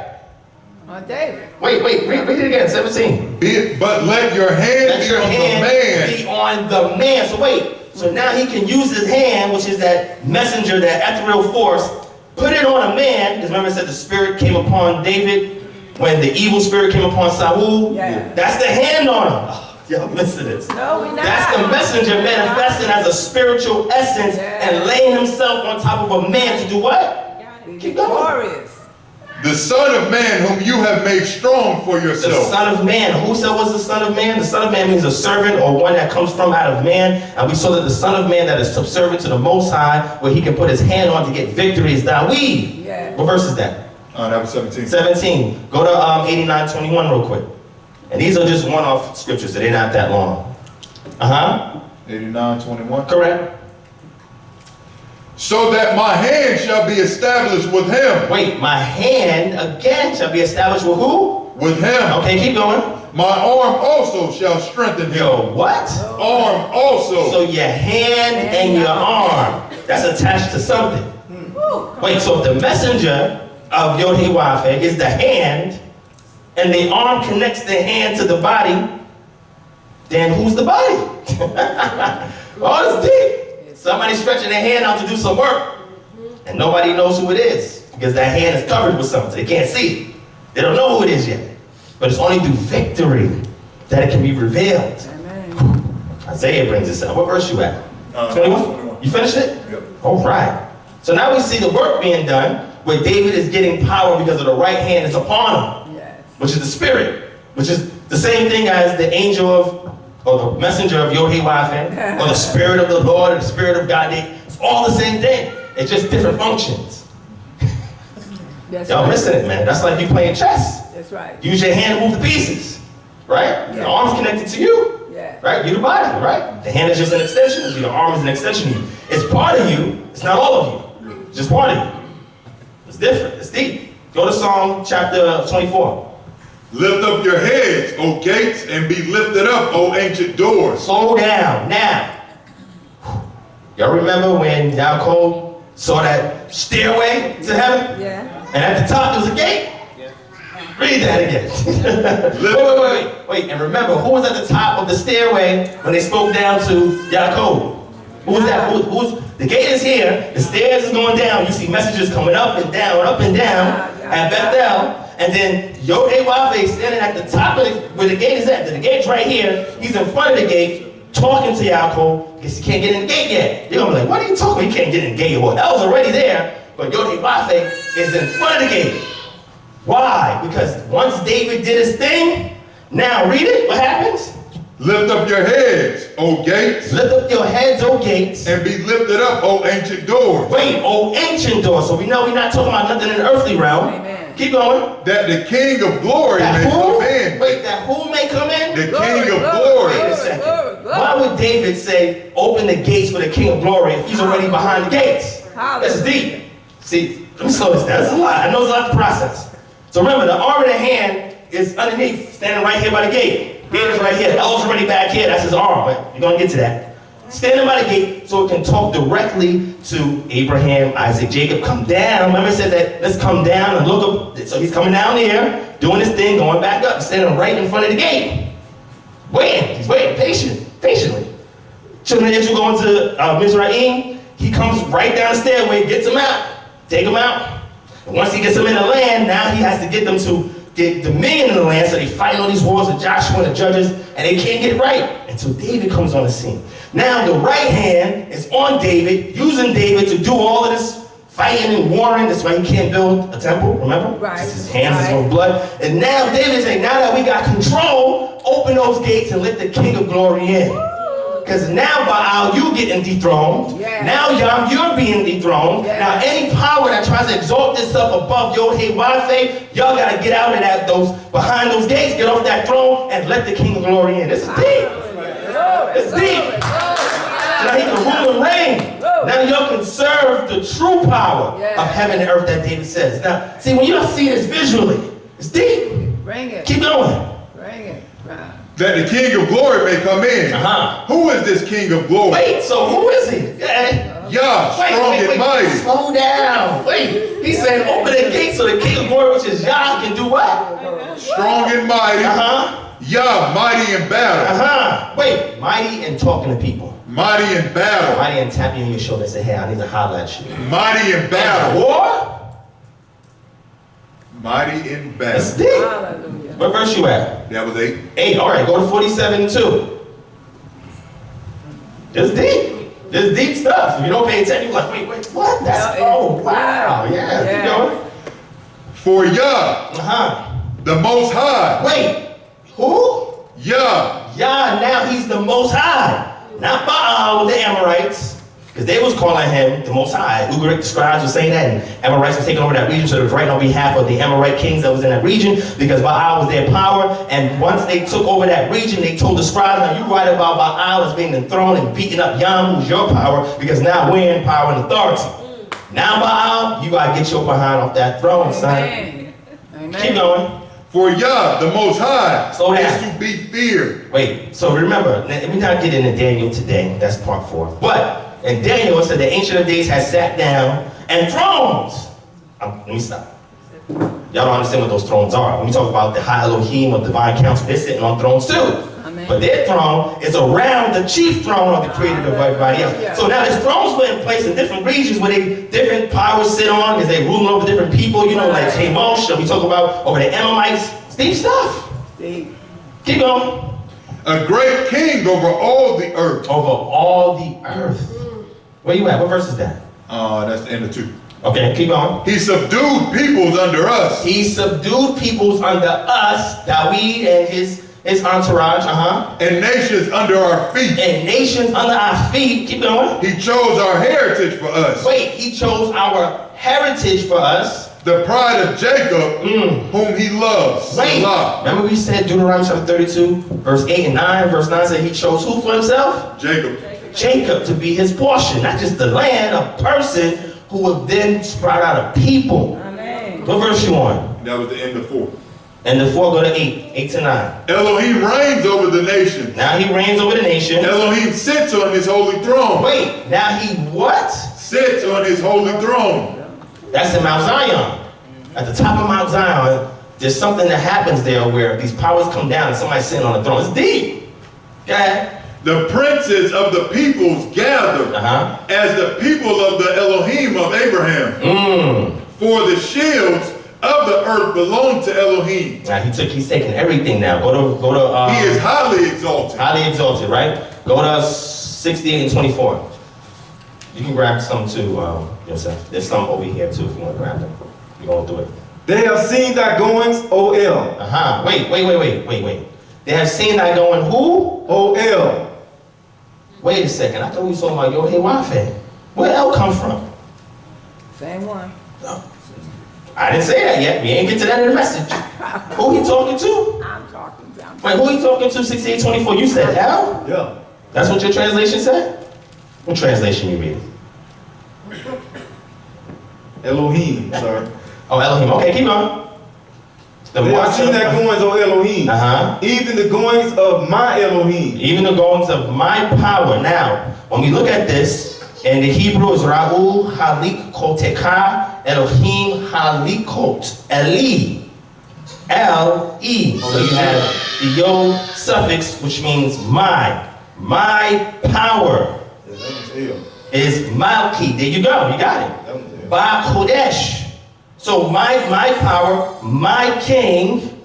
On David. Wait, read it again, 17. But let your hand Let be your on hand the man. be on the man. So wait, so now he can use his hand, which is that messenger, that ethereal force, put it on a man. Because remember it said the spirit came upon David when the evil spirit came upon Saul. Yeah. That's the hand on him. Y'all missing this. No, we're not. That's the messenger manifesting as a spiritual essence and laying himself on top of a man to do what? Keep going. Glorious. The Son of Man whom you have made strong for The yourself. Son of Man. Who said was the Son of Man? The Son of Man means a servant or one that comes from out of man. And we saw that the Son of Man that is subservient to the Most High, where he can put his hand on to get victory, is Dawid. Yeah. What verse is that? That was 17. 17. Go to 89:21 real quick. And these are just one-off scriptures, so they're not that long. 89:21. Correct. So that my hand shall be established with him. Wait, my hand again shall be established with who? With him. Okay, keep going. My arm also shall strengthen him. Yo, what? Arm also. So your hand and your arm, that's attached to something. Wait, so if the messenger of YHWH is the hand, and the arm connects the hand to the body, then who's the body? Oh, it's deep. Somebody's stretching their hand out to do some work. And nobody knows who it is. Because that hand is covered with something. They can't see it. They don't know who it is yet. But it's only through victory that it can be revealed. Amen. Isaiah brings this up. What verse you at? 21? You finished it? Yep. All right. So now we see the work being done where David is getting power because of the right hand is upon him. Yes. Which is the spirit. Which is the same thing as the angel of, or the messenger of YHWH, or the spirit of the Lord, or the spirit of God. It's all the same thing. It's just different functions. That's Y'all right. missing it, man. That's like you playing chess. That's right. Use your hand to move the pieces, right? The Yeah. arm's connected to you, Yeah. right? You're the body, right? The hand is just an extension of you. The arm is an extension of you. It's part of you. It's not all of you. It's just part of you. It's different. It's deep. Go to Psalm chapter 24. Lift up your heads, O gates, and be lifted up, O ancient doors. Slow down. Now, y'all remember when Yaakov saw that stairway to heaven? Yeah. And at the top there was a gate? Read that again. wait. And remember, who was at the top of the stairway when they spoke down to Yaakov? Who was that? The gate is here, the stairs is going down. You see messages coming up and down at Bethel. And then YHWH standing at the top of where the gate is at. The gate's right here. He's in front of the gate talking to Yaakov because he can't get in the gate yet. You're going to be like, what are you talking about? He can't get in the gate. Well, El's already there, but YHWH is in front of the gate. Why? Because once David did his thing, now read it, what happens? Lift up your heads, O gates, Lift up your heads, O gates. and be lifted up, O ancient doors. Wait, O ancient doors. So we know we're not talking about nothing in the earthly realm. Amen. Keep going. That the King of glory That may who? come in. Wait, that who may come in? The Glory, King of glory, glory. Wait a second. glory. Why would David say, open the gates for the King of glory if he's already behind the gates? That's deep. See, let me slow this down. That's a lot. I know it's a lot to process. So remember, the arm of the hand is underneath, standing right here by the gate. Gate is right here. El's already back here. That's his arm. But you're going to get to that. Standing by the gate so it can talk directly to Abraham, Isaac, Jacob. Come down. Remember it said that, let's come down and look up. So he's coming down here, doing his thing, going back up, standing right in front of the gate. Waiting. He's waiting patiently. Children of Israel going to Mizraim. He comes right down the stairway, gets them out, take them out. And once he gets them in the land, now he has to get them to get dominion in the land, so they fight all these wars with Joshua and the judges, and they can't get it right until David comes on the scene. Now the right hand is on David, using David to do all of this fighting and warring. That's why he can't build a temple, remember? Right. His hands is full of blood. And now David's saying, now that we got control, open those gates and let the King of glory in. Because now, Baal, you getting dethroned. Yeah. Now, Yam, you're being dethroned. Yeah. Now, any power that tries to exalt itself above YHWH, y'all got to get out of that, behind those gates, get off that throne, and let the King of glory in. This is deep. It's deep. Now he can rule and reign. Now y'all can serve the true power of heaven and earth that David says. Now, see, when you don't see this visually, it's deep. Bring it. Keep going. Bring it. Right. That the King of glory may come in. Uh-huh. Who is this King of glory? Wait, so who is he? Yah, strong and mighty. Slow down. Wait, he's saying open the gate so the King of glory, which is Yah, can do what? Strong and mighty. Uh-huh. Yah, mighty in battle. Uh-huh. Wait, mighty and talking to people. Mighty in battle. Mighty and tapping you on your shoulder and say, hey, I need to holler at you. Mighty in battle. War? Mighty in That's battle. deep. Hallelujah. What verse you at? That was 8. 8. All right, go to 47:2. This deep. This deep stuff. If you don't pay attention, you're like, wait, what? That's, oh, wow. Yeah, keep going. For Yah, Uh-huh. the Most High. Wait, who? Yah, Yah, now he's the Most High. Not Baal with the Amorites, because they was calling him the Most High. Ugaritic, the scribes were saying that, and Amorites were taking over that region, so it was right on behalf of the Amorite kings that was in that region, because Baal was their power, and once they took over that region, they told the scribes, now you write about Baal as being enthroned and beating up Yam, who's your power, because now we're in power and authority. Now Baal, you gotta get your behind off that throne, son. Amen. Amen. Keep going. for Yah, the Most High, Slow down. is to be feared. Wait, so remember, we're not getting into Daniel today, that's part 4. But in Daniel, it said the Ancient of Days has sat down and thrones. Let me stop. Y'all don't understand what those thrones are. When we talk about the high Elohim or divine council, they're sitting on thrones too. Amen. But their throne is around the chief throne of the creator of everybody else. So now this throne's put in place in different regions where different powers sit on, because they ruling over different people, you know, like Chemosh, that we talk about, over the Amalekites. It's deep stuff. Keep going. A great king over all the earth. Over all the earth. Where you at? What verse is that? That's the end of 2. Okay, keep going. He subdued peoples under us. He subdued peoples under us, David and his entourage, And nations under our feet. And nations under our feet. Keep going. He chose our heritage for us. Wait, he chose our heritage for us. The pride of Jacob, whom he loves. Wait, remember we said Deuteronomy chapter 32, verse 8 and 9. Verse 9 said he chose who for himself? Jacob. Jacob to be his portion, not just the land, a person who will then sprout out a people. Amen. What verse you on? That was the end of 4. And the 4 go to 8, 8 to 9. Elohim reigns over the nation. Now he reigns over the nation. Elohim sits on his holy throne. Wait, now he what? Sits on his holy throne. That's in Mount Zion. At the top of Mount Zion, there's something that happens there where these powers come down and somebody's sitting on the throne. It's deep. Go ahead. The princes of the peoples gather as the people of the Elohim of Abraham. For the shields of the earth belong to Elohim. Now he's taking everything now. Go to he is highly exalted. Highly exalted, right? Go to 68 and 24. You can grab some too, yourself. There's some over here too if you want to grab them. We're going through it. They have seen thy goings, O El. Wait. They have seen thy going who? O El. Wait a second. I thought we saw about YHWH. Where El come from? Same one. I didn't say that yet. We ain't get to that in the message. Who he talking to? I'm talking to them. Wait, who he talking to? 6824. You said El? Yeah. That's what your translation said? What translation you read? Elohim, sir. Oh, Elohim. Okay, keep going. They have seen thy goings, O Elohim. Even the goings of my Elohim. Even the goings of my power. Now, when we look at this, in the Hebrew is Ra'u Halik Koteka Elohim Halikot Eli L-E. So you have the Yod suffix, which means my. My power is Malki. There you go. You got it. Ba Kodesh. So my power, my king,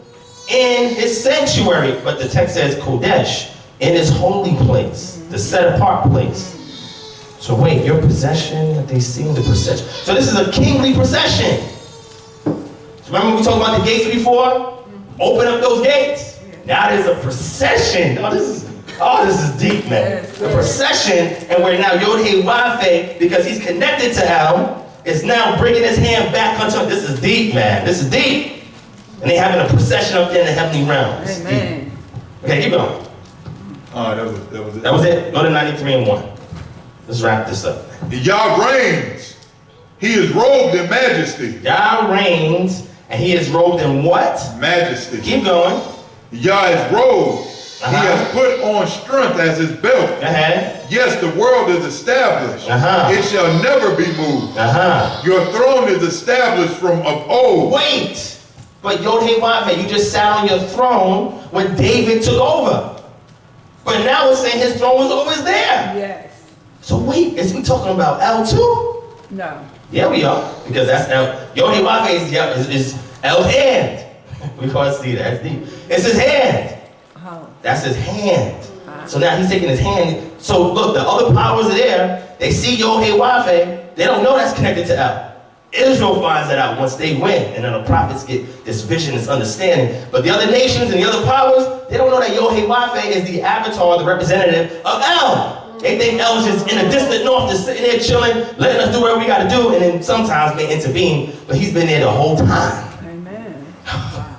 in his sanctuary. But the text says Kodesh, in his holy place, the set apart place. So wait, your procession that they see in the procession. So this is a kingly procession. Remember we talked about the gates before? Open up those gates. Now there's a procession. Oh, this is deep, man. The procession, and where now YHWH, because he's connected to El, is now bringing his hand back onto him. This is deep, man. This is deep. And they're having a procession up there in the heavenly realms. Amen. Okay, keep going. That was it. That was it. Go to 93 and 1. Let's wrap this up. Yah reigns. He is robed in majesty. Yah reigns, and he is robed in what? Majesty. Keep going. Yah is robed. He has put on strength as his belt. Yes, the world is established. It shall never be moved. Your throne is established from of old. Wait, but YHWH, you just sat on your throne when David took over. But now it's saying his throne was always there. Yes. So wait, is we talking about El too? No. Yeah, we are, because that's El. YHWH is El's hand. We can't see that. That's deep. It's his hand. That's his hand. So now he's taking his hand. So look, the other powers are there. They see YHWH. They don't know that's connected to El. Israel finds that out once they win, and then the prophets get this vision, this understanding. But the other nations and the other powers, they don't know that YHWH is the avatar, the representative of El. They think El is just in a distant north, just sitting there chilling, letting us do whatever we got to do, and then sometimes may intervene. But he's been there the whole time. Amen.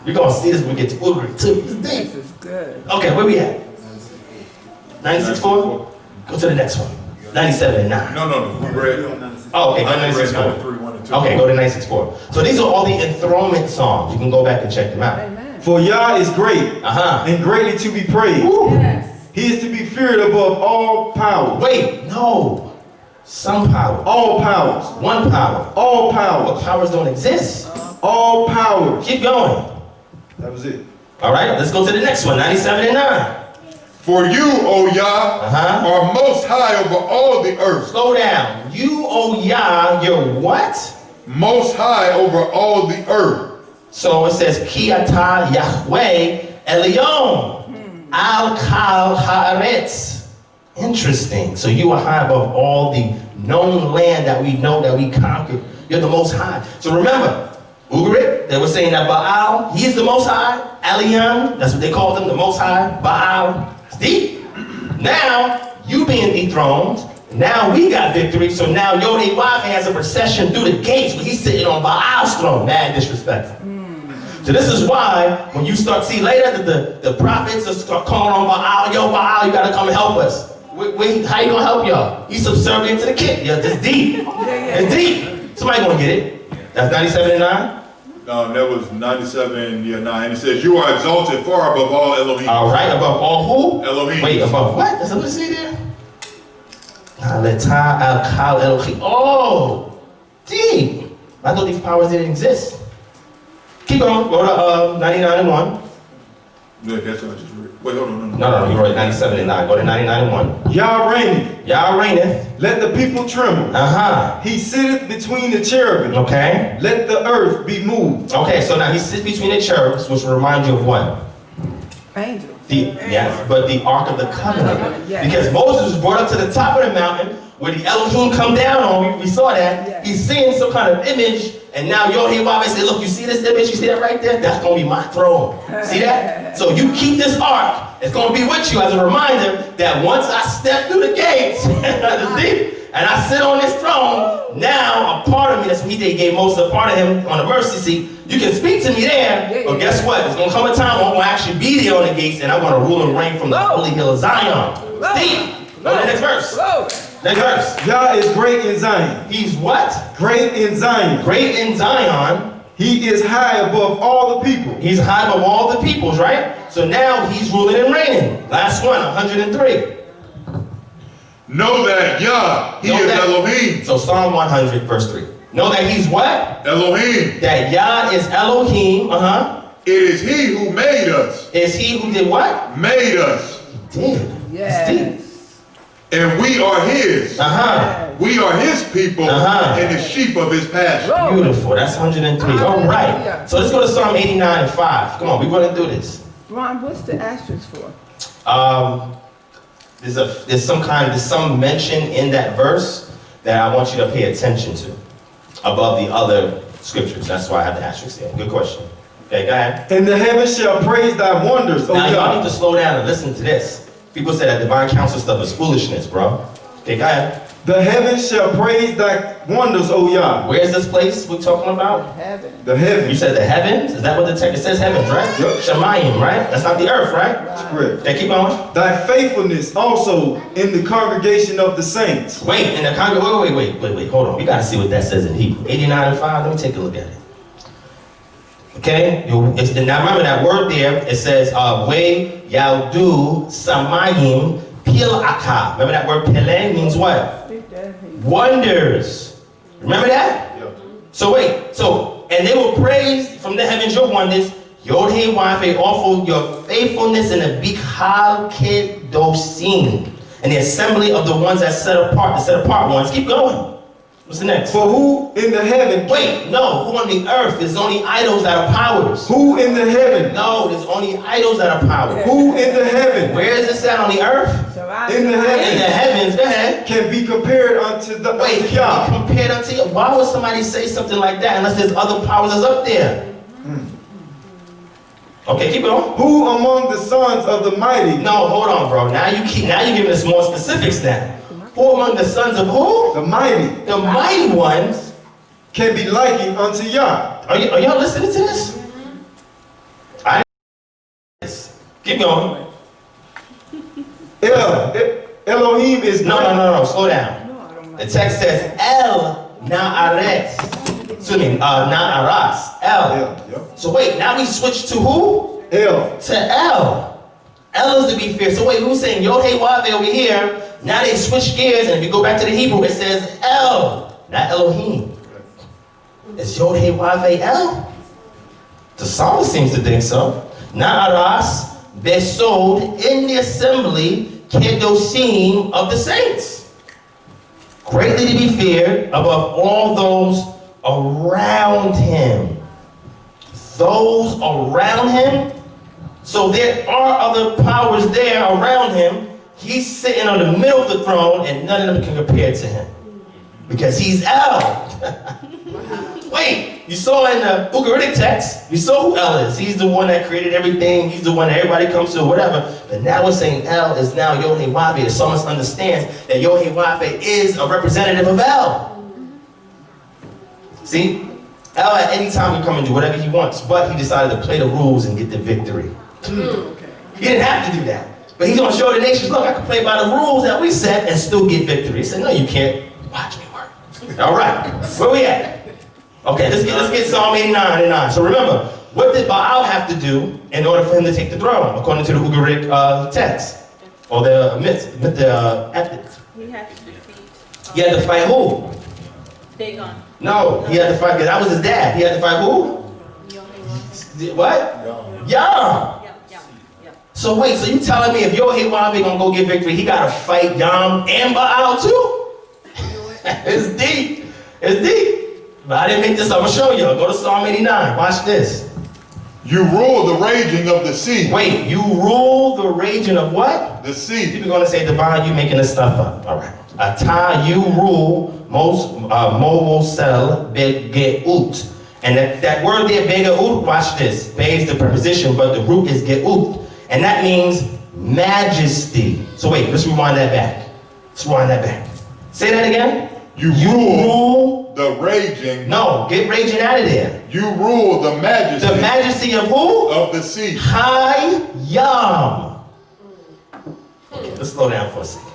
You're gonna see this when we get to Ugri too. This is good. Okay, where we at? 96.4? Go to the next one. 97 and 9. No. We read. Oh, okay, go to 96.4. Okay, go to 96.4. So these are all the enthronement songs. You can go back and check them out. Amen. For Yah is great, and greatly to be praised. Yes. He is to be feared above all powers. Wait, no. Some power. All powers. One power. All powers. What powers don't exist? All powers. Keep going. That was it. All right, let's go to the next one. 97 and 9. For you, O Yah, are most high over all the earth. Slow down. You, O Yah, you're what? Most high over all the earth. So it says, Ki ata Yahweh Elyon al kal haaretz. Interesting. So you are high above all the known land that we know that we conquered. You're the most high. So remember, Ugarit, they were saying that Baal, he's the most high. Elyon, that's what they called him, the most high. Baal, it's deep. Now, you being dethroned, now we got victory, so now YHWH has a procession through the gates, but he's sitting on Baal's throne. Mad disrespectful. So this is why, when you start see later that the prophets are calling on Baal, yo Baal, you gotta come and help us. How you gonna help y'all? He's subservient to the king. Yeah, it's deep. It's deep. Somebody gonna get it. That's 97 and 9? That was 97, 9. And it says, you are exalted far above all Elohim. All right, above all who? Elohim. Wait, above what? That's what it say there? Oh, deep. I thought these powers didn't exist. Keep going. Go to 99 and 1. Yeah, that's what I just read. Wait, hold on. No, you're right. 97 and 9. Go to 99 and 1. Yah reigneth. Yah reigneth. Let the people tremble. He sitteth between the cherubim. Okay. Let the earth be moved. Okay, so now he sits between the cherubs, which will remind you of what? Angels. Yes, but the Ark of the Covenant. Yes. Because Moses was brought up to the top of the mountain where the Elohim come down on. We saw that. Yes. He's seeing some kind of image, and now YHWH said, look, you see this image? You see that right there? That's going to be my throne. See that? So you keep this ark. It's going to be with you as a reminder that once I step through the gates, and I sit on this throne, now a part of me, that's what he did, gave Moses a part of him on the mercy seat. You can speak to me there, but guess what? There's going to come a time when I'm going to actually be there on the gates, and I'm going to rule and reign from the holy hill of Zion. Steve, go to the next verse. Next verse. Yah is great in Zion. He's what? Great in Zion. Great in Zion. He is high above all the people. He's high above all the peoples, right? So now he's ruling and reigning. Last one, 103. Know that Yah, he is Elohim. So Psalm 100, verse 3. Know that he's what? Elohim. That Yah is Elohim. It is he who made us. Is he who did what? Made us. He did. Yes. And we are his. We are his people and the sheep of his pasture. Beautiful. That's 103. All right. So let's go to Psalm 89 and 5. Come on, we're going to do this. Ron, what's the asterisk for? There's some mention in that verse that I want you to pay attention to above the other scriptures. That's why I have the asterisk there. Good question. Okay, go ahead. And the heavens shall praise thy wonders, O Now y'all need Yah. to slow down and listen to this. People say that divine counsel stuff is foolishness, bro. Okay, go ahead. The heavens shall praise thy wonders, O Yah. Where's this place we're talking about? Heaven. The You heavens. said the heavens? Is that what the text, it says heavens, right? Yep. Shemayim, right? That's not the earth, right? Correct. Okay, keep going. Thy faithfulness also in the congregation of the saints. Wait, in the wait, hold on. We gotta see what that says in Hebrew. 89 and 5, let me take a look at it. Okay, now remember that word there, it says, we yaudu samayim pil'aka. Remember that word pele means what? Wonders. Remember that? Yeah. So wait, and they will praise from the heavens your wonders, YHWH offer your faithfulness in the Bikhal Kedosim, and the assembly of the ones that set apart ones. Keep going. What's the next? For who in the heaven? Wait, no, who on the earth? There's only idols that are powers. Who in the heaven? No, there's only idols that are powers. Who in the heaven? Where is this at on the earth? In the In heaven. the heavens, go ahead. Can be compared unto the Wait, Yah. can be compared unto you? Why would somebody say something like that unless there's other powers that's up there? Okay, keep going. Who among the sons of the mighty? No, hold on, bro. Now you're giving us more specifics now. Who among the sons of who? The mighty. The mighty ones. Can be likened unto Yah. Are y'all listening to this? I didn't. Keep going. Elohim is No. Slow down. The text says El Na'aretz. Excuse me, Na'aras. El. So wait, now we switch to who? El. To El. El is to be feared. So wait, who's saying YHWH over here? Now they switch gears, and if you go back to the Hebrew, it says El, not Elohim. Is YHWH El? The psalmist seems to think so. Na'aras, Besod in the assembly, Kedoshim of the saints. Greatly to be feared above all those around him. Those around him? So there are other powers there around him. He's sitting on the middle of the throne and none of them can compare to him. Because he's El. Wait, you saw in the Ugaritic text, you saw who El is. He's the one that created everything. He's the one that everybody comes to, whatever. But now we're saying El is now YHWH. The psalmist understands that YHWH is a representative of El. See? El at any time can come and do whatever he wants, but he decided to play the rules and get the victory. He didn't have to do that. But he's going to show the nations, look, I can play by the rules that we set and still get victory. He said, no, you can't. Watch me work. All right, where we at? Okay, let's get Psalm 89 and 9. So remember, what did Baal have to do in order for him to take the throne, according to the Ugaritic text? Or the ethics? He had to defeat. He had to fight who? Dagon. No, he had to fight, because that was his dad. He had to fight who? What? Yam. So wait, so you telling me if YHWH gonna go get victory, he gotta fight Yam and Baal too? It's deep. It's deep. But I didn't make this, I'm gonna show you. Go to Psalm 89. Watch this. You rule the raging of the sea. Wait, you rule the raging of what? The sea. People gonna say, Divine, you making this stuff up. All right. Ata, you rule Mosel Begeut. And that word there, Begeut, watch this. Be is the preposition, but the root is Geut. And that means majesty. So wait, let's rewind that back. Let's rewind that back. Say that again. You rule the raging. No, get raging out of there. You rule the majesty. The majesty of who? Of the sea. Hayam. Let's slow down for a second.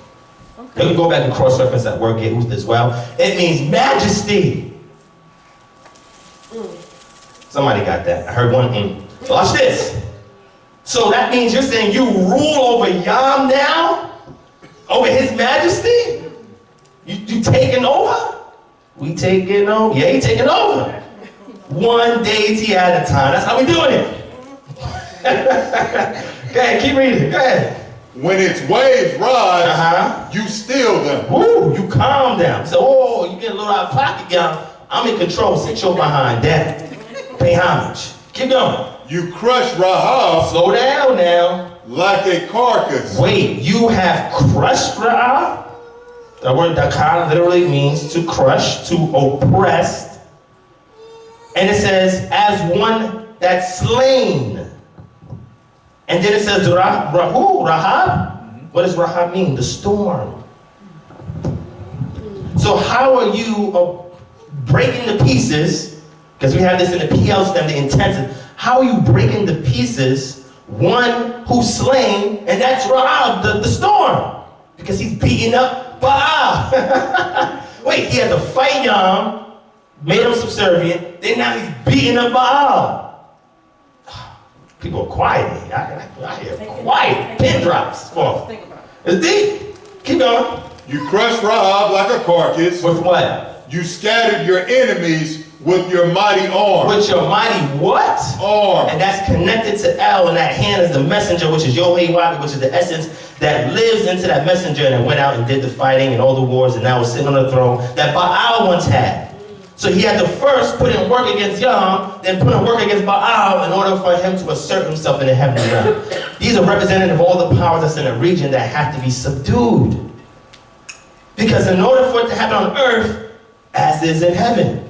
Okay. Let me go back and cross-reference that word Geut as well. It means majesty. Somebody got that. I heard one. Watch this. So that means you're saying you rule over Yam now? Over his majesty? You taking over? We taking over? Yeah, he taking over. One deity at a time. That's how we doing it. Go ahead, keep reading. Go ahead. When its waves rise, you still them. Woo, you calm down. So, oh, you get a little out of pocket, Yam. I'm in control. Sit your behind down. Pay homage. Keep going. You crush Rahab. Slow down now. Like a carcass. Wait, you have crushed Rahab? The word dakar literally means to crush, to oppress. And it says, as one that's slain. And then it says, Rahab? What does Rahab mean? The storm. So how are you breaking the pieces? Because we have this in the PL stem, the intensive. How are you breaking the pieces? One who's slain, and that's Rahab, the storm. Because he's beating up Baal. Wait, he had to fight Yam, made him subservient, then now he's beating up Baal. People are quiet. I hear quiet. Pin drops. It's deep. Keep going. You crushed Rahab like a carcass. With what? You scattered your enemies with your mighty arm. With your mighty what? Arm. And that's connected to El, and that hand is the messenger, which is YHWH, which is the essence that lives into that messenger and went out and did the fighting and all the wars and now is sitting on the throne that Baal once had. So he had to first put in work against Yam, then put in work against Baal in order for him to assert himself in the heavenly realm. These are representative of all the powers that's in a region that have to be subdued. Because in order for it to happen on earth, as is in heaven.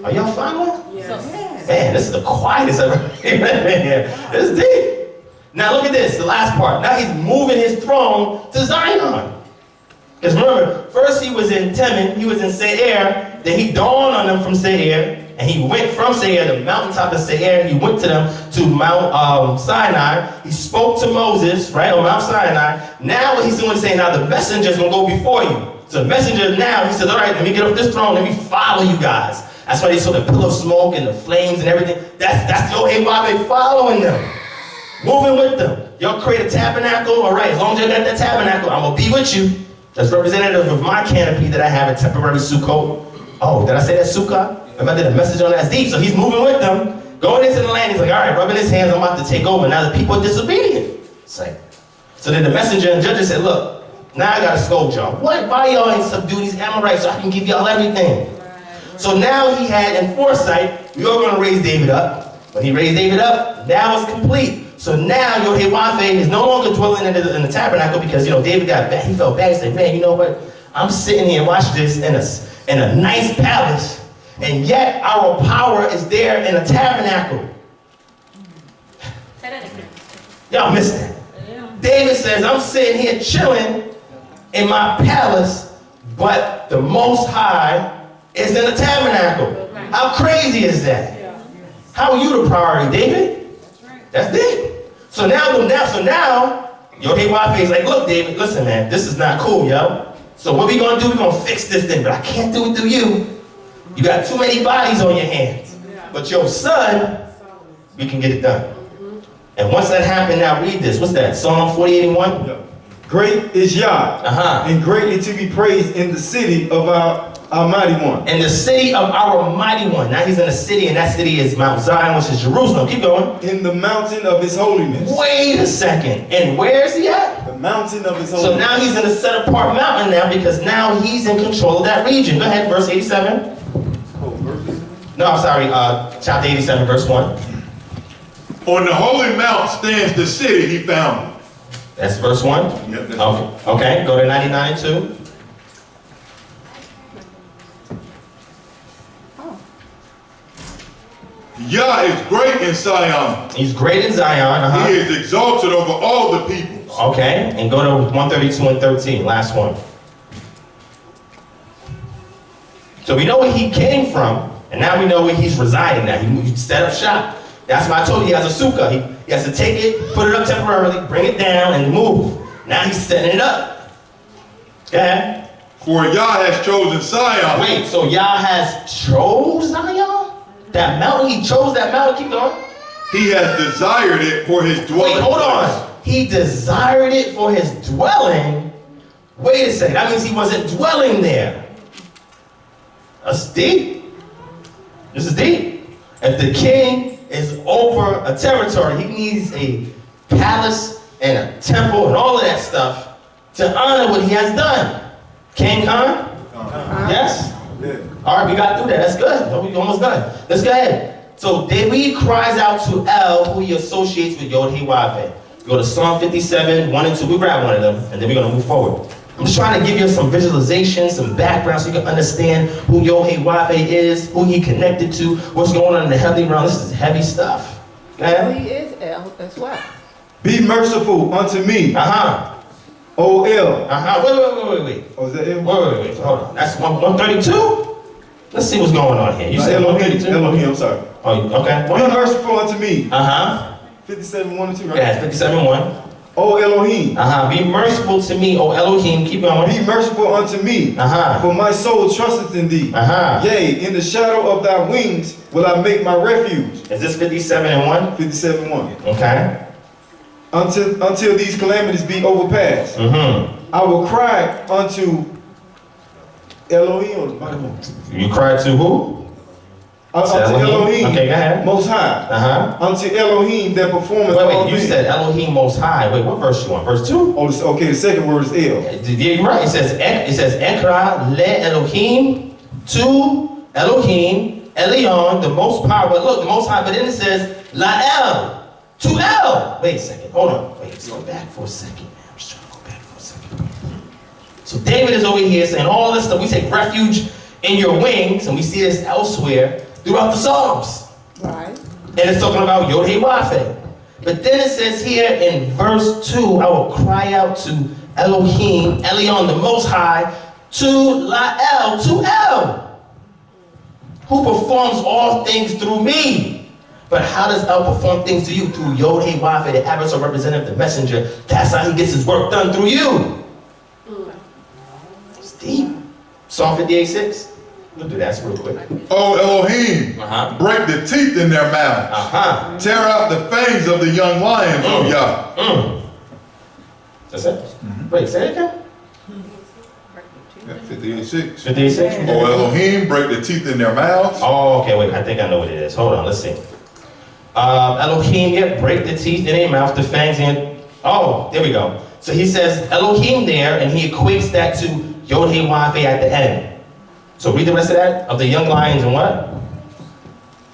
Are y'all following? Yes. Man, this is the quietest I've ever been in here. This is deep. Now look at this, the last part. Now he's moving his throne to Zion. Because remember, first he was in Teman, he was in Seir, then he dawned on them from Seir, and he went from Seir, the mountaintop of Seir, he went to them to Mount Sinai. He spoke to Moses, right, on Mount Sinai. Now what he's doing is saying, now the messenger's gonna go before you. So the messenger now, he says, all right, let me get up this throne, let me follow you guys. That's why they saw the pillar of smoke and the flames and everything. That's YHWH following them. Moving with them. Y'all create a tabernacle, all right, as long as you got that tabernacle, I'm gonna be with you. That's representative of my canopy that I have, a temporary sukkah. Oh, did I say that sukkah? Remember I did a message on that. It's deep, so he's moving with them. Going into the land, he's like, all right, rubbing his hands, I'm about to take over. Now the people are disobedient. It's like, so then the messenger and judges said, look, now I gotta scold y'all. What? Why y'all ain't subdue these Amorites so I can give y'all everything? So now he had in foresight, we were gonna raise David up. When he raised David up, now it's complete. So now YHWH is no longer dwelling in the tabernacle because, David got bad. He felt bad. He said, man, you know what? I'm sitting here and watch this in a nice palace, and yet our power is there in a tabernacle. Say that again. Y'all missed that. Yeah. David says, I'm sitting here chilling in my palace, but the Most High is in the tabernacle. How crazy is that? How are you the priority, David? That's it. So now YHWH is like, look, David, listen, man, this is not cool, yo. So what we gonna do? We gonna fix this thing, but I can't do it through you. You got too many bodies on your hands. But your son, we can get it done. And once that happened, now read this. What's that? Psalm 48:1. Great is Yah, and greatly to be praised in the city of our mighty one. In the city of our mighty one. Now he's in a city, and that city is Mount Zion, which is Jerusalem. Keep going. In the mountain of his holiness. Wait a second. And where is he at? The mountain of his holiness. So now he's in a set apart mountain now because now he's in control of that region. Go ahead, verse 87. No, I'm sorry, chapter 87, verse 1. On the holy mount stands the city he founded. That's verse 1? Yep, that's Okay, go to 99 and 2. Yah is great in Zion. He's great in Zion. He is exalted over all the peoples. Okay, and go to 132 and 13, last one. So we know where he came from, and now we know where he's residing now. He set up shop. That's why I told you he has a sukkah. He has to take it, put it up temporarily, bring it down, and move. Now he's setting it up. Okay? For Yah has chosen Zion. Wait, so Yah has chose Zion? That mountain, he chose that mountain? Keep going. He has desired it for his dwelling. Wait, hold place. on. He desired it for his dwelling? Wait a second, that means he wasn't dwelling there. That's deep. This is deep. If the king is over a territory, he needs a palace and a temple and all of that stuff to honor what he has done. King Khan? Yes? Yeah. All right, we got through that. That's good. We almost done. Let's go ahead. So David cries out to El, who he associates with YHWH. Go to Psalm 57, 1 and 2. We grab one of them, and then we're going to move forward. I'm just trying to give you some visualization, some background, so you can understand who YHWH is, who he connected to, what's going on in the heavenly realm. This is heavy stuff. Well, he is El as well. Be merciful unto me, O El. Wait. Oh, is that El? Wait. Hold on. That's 132? Let's see what's going on here. You said 132? Elohim, I'm sorry. Oh, okay. Be merciful unto me. 57, 1 and 2, right? Yeah, 57, 1. O Elohim. Be merciful to me, O Elohim. Keep going. Be merciful unto me, for my soul trusteth in thee. Yea, in the shadow of thy wings will I make my refuge. Is this 57 and 1? 57, 1. Okay. Until these calamities be overpassed. I will cry unto Elohim. You cried to who? Unto Elohim, okay, go ahead. Most High. Unto Elohim that performeth Wait, all you things. said Elohim Most High. Wait, what verse you on? Verse 2? Oh, okay, the second word is El. Yeah, you're right. It says Ekra le Elohim to Elohim Elyon, the Most Powerful. Look, the Most High, but then it says La'el to El. Wait a second. Hold on. Wait, let's go back for a second, man. I'm just trying to go back for a second. So David is over here saying all this stuff. We take refuge in your wings, and we see this elsewhere throughout the Psalms. Right. And it's talking about YHWH. But then it says here in verse 2, I will cry out to Elohim, Elyon, the Most High, to La'el, to El, who performs all things through me. But how does El perform things to you? Through YHWH, the adversary representative, the messenger. That's how he gets his work done, through you. It's deep. Psalm 58:6. We'll do that real quick. O Elohim, break the teeth in their mouths. Tear out the fangs of the young lions, O Yah. That's it? Wait, say it again? 58:6. 58:6? O Elohim, break the teeth in their mouths. Oh, okay, wait, I think I know what it is. Hold on, let's see. Elohim, yeah, break the teeth in their mouth, the fangs in. Oh, there we go. So he says Elohim there, and he equates that to Yod-Heh-Wav-Heh at the end. So read the rest of that, of the young lions and what?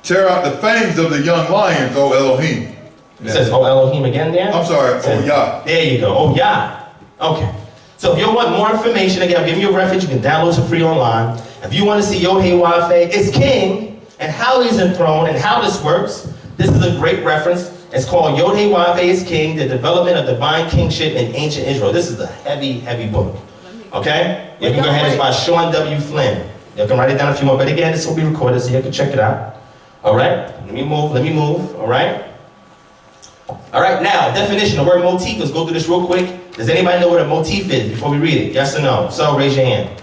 Tear out the fangs of the young lions, O Elohim. It says, oh, Elohim again there? I'm sorry, Says, oh Yah. There you go, oh, Yah. Okay. So if you want more information, again, I'll give you a reference. You can download it for free online. If you want to see Yod-Heh-Wav-Heh, it's king, and how he's enthroned, and how this works, this is a great reference. It's called Yod-Heh-Wav-Heh is King, the development of divine kingship in ancient Israel. This is a heavy, heavy book. Okay? You can go ahead, it's by Sean W. Flynn. You can write it down if you want, but again, this will be recorded so you can check it out. All right? Let me move, all right? All right, now, definition, the word motif, let's go through this real quick. Does anybody know what a motif is before we read it? Yes or no? So, raise your hand.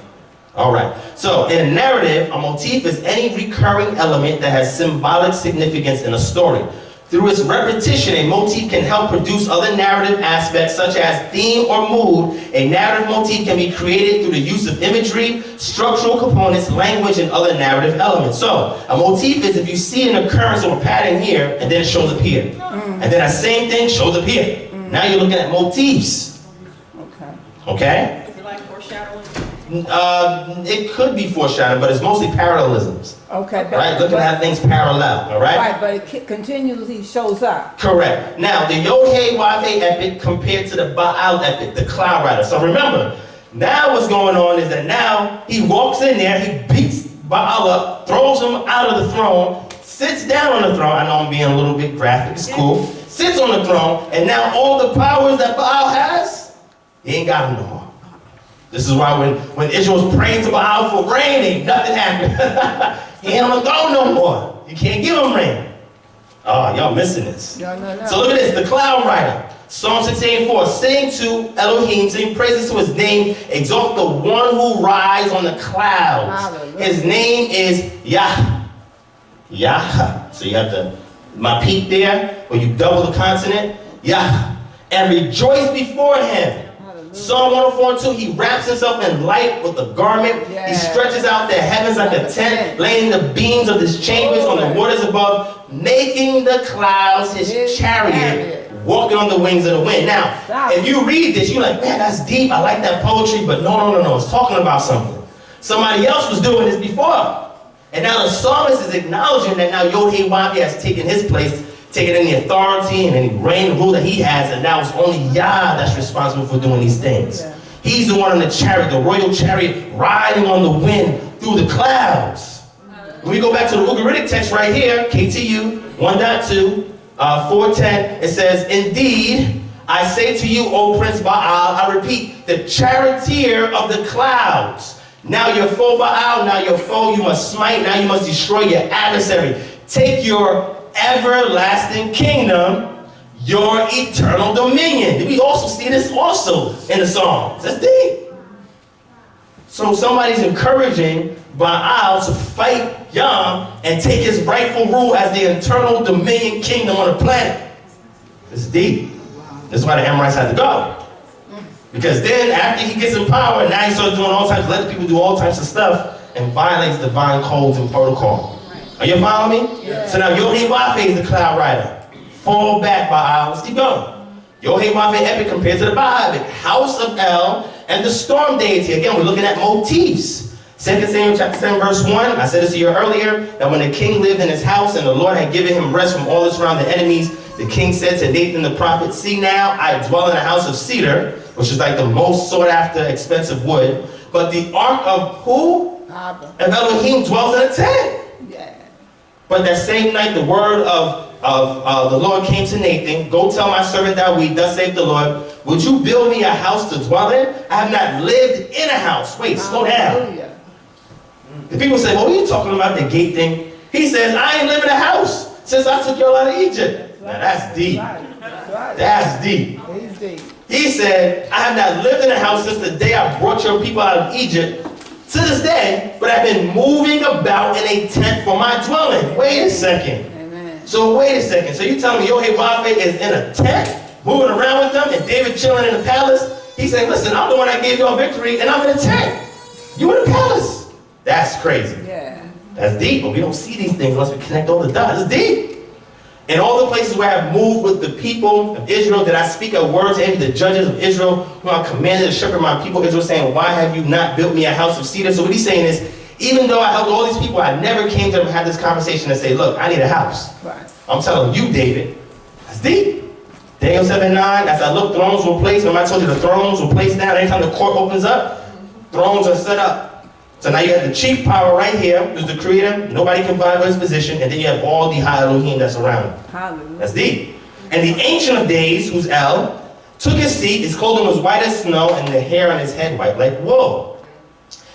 All right. So, in a narrative, a motif is any recurring element that has symbolic significance in a story. Through its repetition, a motif can help produce other narrative aspects such as theme or mood. A narrative motif can be created through the use of imagery, structural components, language, and other narrative elements. So, a motif is if you see an occurrence or a pattern here, and then it shows up here. And then that same thing shows up here. Now you're looking at motifs. Okay. Okay? Is it like foreshadowing? It could be foreshadowing, but it's mostly parallelisms. Okay. Right? Looking at things parallel, all right? Right, but it continually shows up. Correct. Now, the Yod-Heh-Wav-Heh epic compared to the Baal epic, the cloud rider. So remember, now what's going on is that now he walks in there, he beats Baal up, throws him out of the throne, sits down on the throne. I know I'm being a little bit graphic, it's cool. Sits on the throne, and now all the powers that Baal has, he ain't got them no more. This is why when Israel was praying to Baal for rain, ain't nothing happened. He ain't gonna go no more. You can't give him rain. Oh, y'all missing this. No. So look at this, the cloud rider. Psalm 16:4, sing to Elohim, sing praises to his name, exalt the one who rides on the clouds. Hallelujah. His name is Yah. Yah. So you have my peak there, where you double the consonant, Yah. And rejoice before him. Psalm 104:2, he wraps himself in light with a garment. Yeah. He stretches out the heavens like a tent, laying the beams of his chambers on the waters above, making the clouds his chariot, walking on the wings of the wind. Now, if you read this, you're like, man, that's deep. I like that poetry, but no. It's talking about something. Somebody else was doing this before. And now the psalmist is acknowledging that now Yod-Heh-Wav-Heh has taken his place, taking in the authority and any reign and rule that he has, and now it's only Yah that's responsible for doing these things. Yeah. He's the one on the chariot, the royal chariot, riding on the wind through the clouds. When we go back to the Ugaritic text right here, KTU 1.2, 4:10, it says, indeed, I say to you, O Prince Baal, I repeat, the charioteer of the clouds. Now your foe Baal, now your foe you must smite, now you must destroy your adversary. Take your everlasting kingdom, your eternal dominion. We also see this also in the Psalms. That's deep. So somebody's encouraging Baal to fight Yah and take his rightful rule as the eternal dominion kingdom on the planet. It's deep. That's why the Amorites had to go. Because then after he gets in power, now he starts doing all types, letting people do all types of stuff and violates divine codes and protocol. Are you following me? Yeah. So now Yod-Heh-Wav-Heh is the cloud rider. Fall back, Baal. Let's keep going. Yod-Heh-Wav-Heh epic compared to the Baal epic. House of El and the storm deity. Again, we're looking at motifs. 2 Samuel chapter 7 verse 1. I said this a year earlier, that when the king lived in his house and the Lord had given him rest from all his surrounding enemies, the king said to Nathan the prophet, see now, I dwell in a house of cedar, which is like the most sought after expensive wood. But the ark of who? Of Elohim dwells in a tent. But that same night, the word of the Lord came to Nathan, go tell my servant David, thus saith the Lord, would you build me a house to dwell in? I have not lived in a house. Wait, slow down. The people say, well, what are you talking about, the gate thing? He says, I ain't lived in a house since I took y'all out of Egypt. Now that's deep. That's deep. He said, I have not lived in a house since the day I brought your people out of Egypt. To this day, but I've been moving about in a tent for my dwelling. Wait a second. Amen. So wait a second. So you telling me Yod-Heh-Wav-Heh is in a tent, moving around with them, and David chilling in the palace? He's saying, listen, I'm the one that gave y'all victory, and I'm in a tent. You in the palace. That's crazy. Yeah. That's deep, but we don't see these things unless we connect all the dots. It's deep. In all the places where I have moved with the people of Israel, did I speak a word to any of the judges of Israel, who I commanded to shepherd my people Israel, saying, why have you not built me a house of cedar? So what he's saying is, even though I helped all these people, I never came to them and had this conversation and say, look, I need a house. Right. I'm telling you, David, that's deep. Daniel 7:9, as I look, thrones were placed. Remember I told you the thrones were placed down. Anytime the court opens up, thrones are set up. So now you have the chief power right here, who's the creator. Nobody can vie for his position. And then you have all the high Elohim that's around him. Hallelujah. That's deep. And the Ancient of Days, who's El, took his seat. His clothing was white as snow, and the hair on his head white like wool.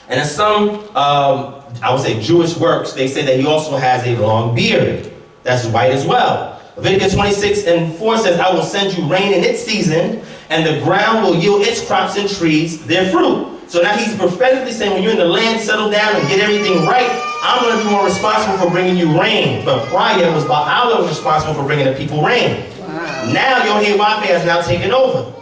And in some, I would say, Jewish works, they say that he also has a long beard. That's white as well. Leviticus 26:4 says, I will send you rain in its season, and the ground will yield its crops and trees their fruit. So now he's prophetically saying, when you're in the land, settle down and get everything right, I'm going to be more responsible for bringing you rain. But prior, it was Baal that was responsible for bringing the people rain. Wow. Now YHWH has now taken over.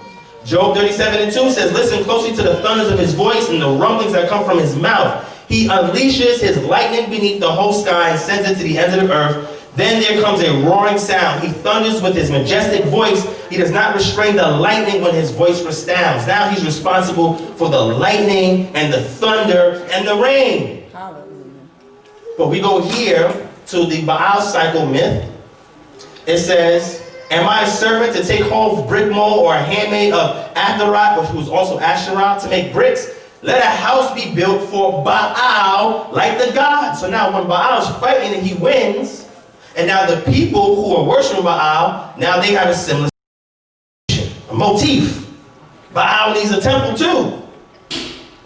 Job 37:2 says, listen closely to the thunders of his voice and the rumblings that come from his mouth. He unleashes his lightning beneath the whole sky and sends it to the ends of the earth. Then there comes a roaring sound. He thunders with his majestic voice. He does not restrain the lightning when his voice resounds. Now he's responsible for the lightning and the thunder and the rain. Hallelujah. But we go here to the Baal cycle myth. It says, am I a servant to take hold of brick mold, or a handmaid of Atharat, which was also Asherah, to make bricks? Let a house be built for Baal like the god. So now when Baal is fighting and he wins, and now the people who are worshiping Baal, now they have a similar a motif. Baal needs a temple too.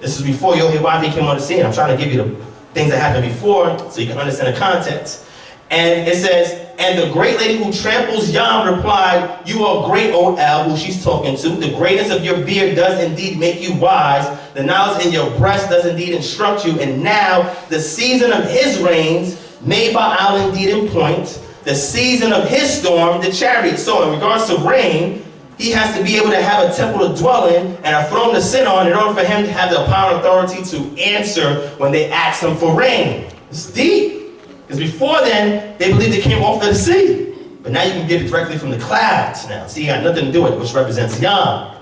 This is before YHWH came on the scene. I'm trying to give you the things that happened before so you can understand the context. And it says, and the great lady who tramples Yam replied, you are great, O El, who she's talking to. The greatness of your beard does indeed make you wise. The knowledge in your breast does indeed instruct you. And now the season of his rains made Baal indeed in point. The season of his storm, the chariot. So in regards to rain, he has to be able to have a temple to dwell in and a throne to sit on in order for him to have the power and authority to answer when they ask him for rain. It's deep. Because before then, they believed it came off of the sea. But now you can get it directly from the clouds now. See, you got nothing to do with it, which represents Yam.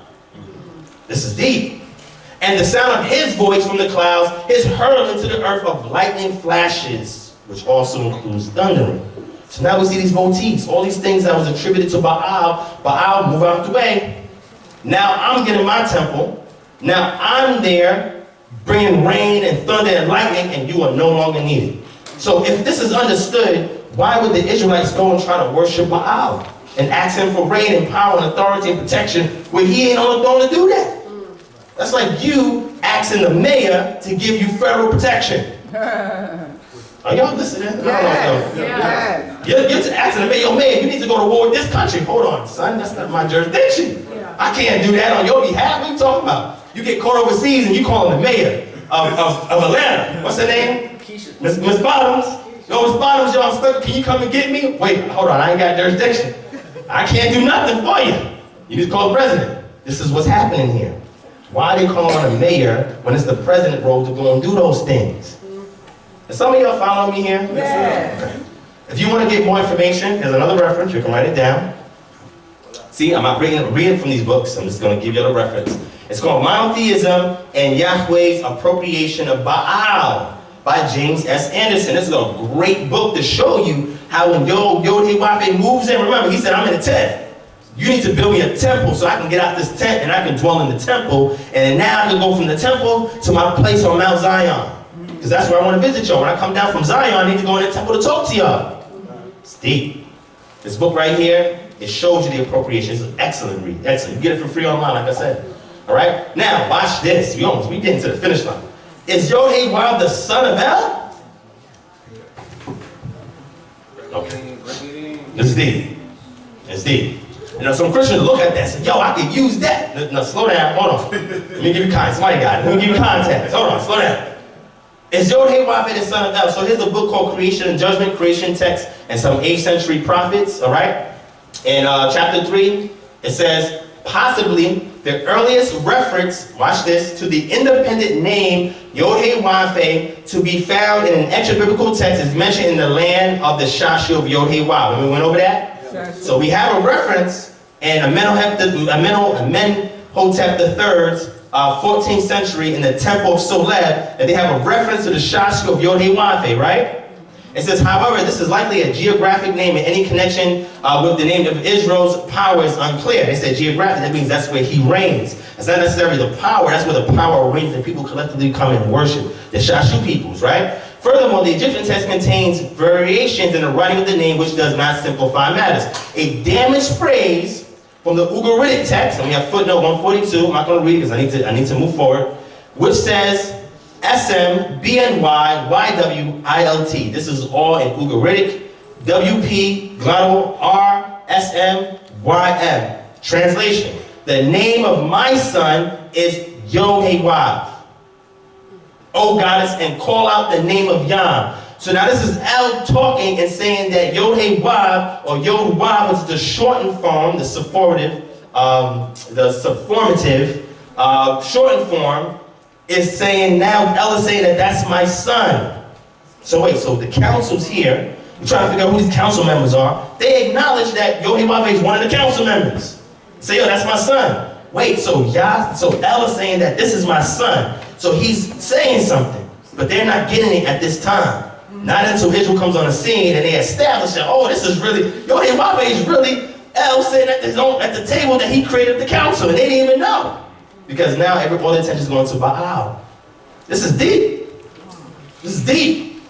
This is deep. And the sound of his voice from the clouds is hurled into the earth of lightning flashes, which also includes thundering. So now we see these motifs, all these things that was attributed to Baal. Baal, move out the way. Now I'm getting my temple. Now I'm there bringing rain and thunder and lightning, and you are no longer needed. So if this is understood, why would the Israelites go and try to worship Baal and ask him for rain and power and authority and protection when he ain't on the throne to do that? That's like you asking the mayor to give you federal protection. Are y'all listening? Yes. You're asking the mayor, yo, man, you need to go to war with this country. Hold on, son, that's not my jurisdiction. I can't do that on your behalf. What are you talking about? You get caught overseas and you calling the mayor of Atlanta. What's her name? Miss Bottoms. Yo, Miss Bottoms, yo, I'm stuck. Can you come and get me? Wait, hold on, I ain't got jurisdiction. I can't do nothing for you. You need to call the president. This is what's happening here. Why are they calling on a mayor when it's the president role to go and do those things? And some of y'all following me here? Yes. If you want to get more information, there's another reference. You can write it down. See, I'm not reading from these books. I'm just going to give you a little reference. It's called Monotheism and Yahweh's Appropriation of Baal by James S. Anderson. This is a great book to show you how when YHWH moves in, remember, he said, I'm in a tent. You need to build me a temple so I can get out this tent and I can dwell in the temple. And now I can go from the temple to my place on Mount Zion. Because that's where I want to visit y'all. When I come down from Zion, I need to go in the temple to talk to y'all. It's deep. This book right here, it shows you the appropriation. It's an excellent read. Excellent. You get it for free online, like I said. All right? Now, watch this. We getting to the finish line. Is YHWH the son of El? Okay. It's deep. It's deep. You know, some Christians look at that and say, yo, I could use that. No, slow down. Hold on. Let me give you context. Somebody got it. Let me give you context. Hold on. Slow down. Is YHWH the son of El? So here's a book called Creation and Judgment, Creation Text, and some 8th century prophets, all right? In chapter 3, it says, possibly the earliest reference, watch this, to the independent name YHWH to be found in an extra biblical text is mentioned in the land of the Shashu of YHWH. When we went over that, So we have a reference in Amenhotep III's 14th century in the Temple of Soleb, that they have a reference to the Shashu of Yod-Heh-Wav-Heh, right? It says, however, this is likely a geographic name, and any connection with the name of Israel's power is unclear. They said geographic, that means that's where he reigns. It's not necessarily the power, that's where the power reigns and people collectively come and worship, the Shashu peoples, right? Furthermore, the Egyptian text contains variations in the writing of the name which does not simplify matters. A damaged phrase from the Ugaritic text, and we have footnote 142, I'm not going to read it because I need to move forward, which says, S-M-B-N-Y-Y-W-I-L-T. This is all in Ugaritic. W-P, glottal, R-S-M-Y-M. Translation. The name of my son is Yod-Heh-Wav. O goddess, and call out the name of Yah. So now this is El talking and saying that Yod-Heh-Wav, or Yod-Wav, is the shortened form, the sophorative, shortened form, is saying now, El is saying that that's my son. So wait, so the council's here. We're trying to figure out who these council members are. They acknowledge that Yod-Heh-Wav is one of the council members. Say, yo, that's my son. Wait, so El is saying that this is my son. So he's saying something, but they're not getting it at this time. Not until Israel comes on the scene and they establish that, oh, this is really, Yod-Heh-Wav is really El saying at the table that he created the council, and they didn't even know. Because now all the attention is going to Baal. This is deep. This is deep.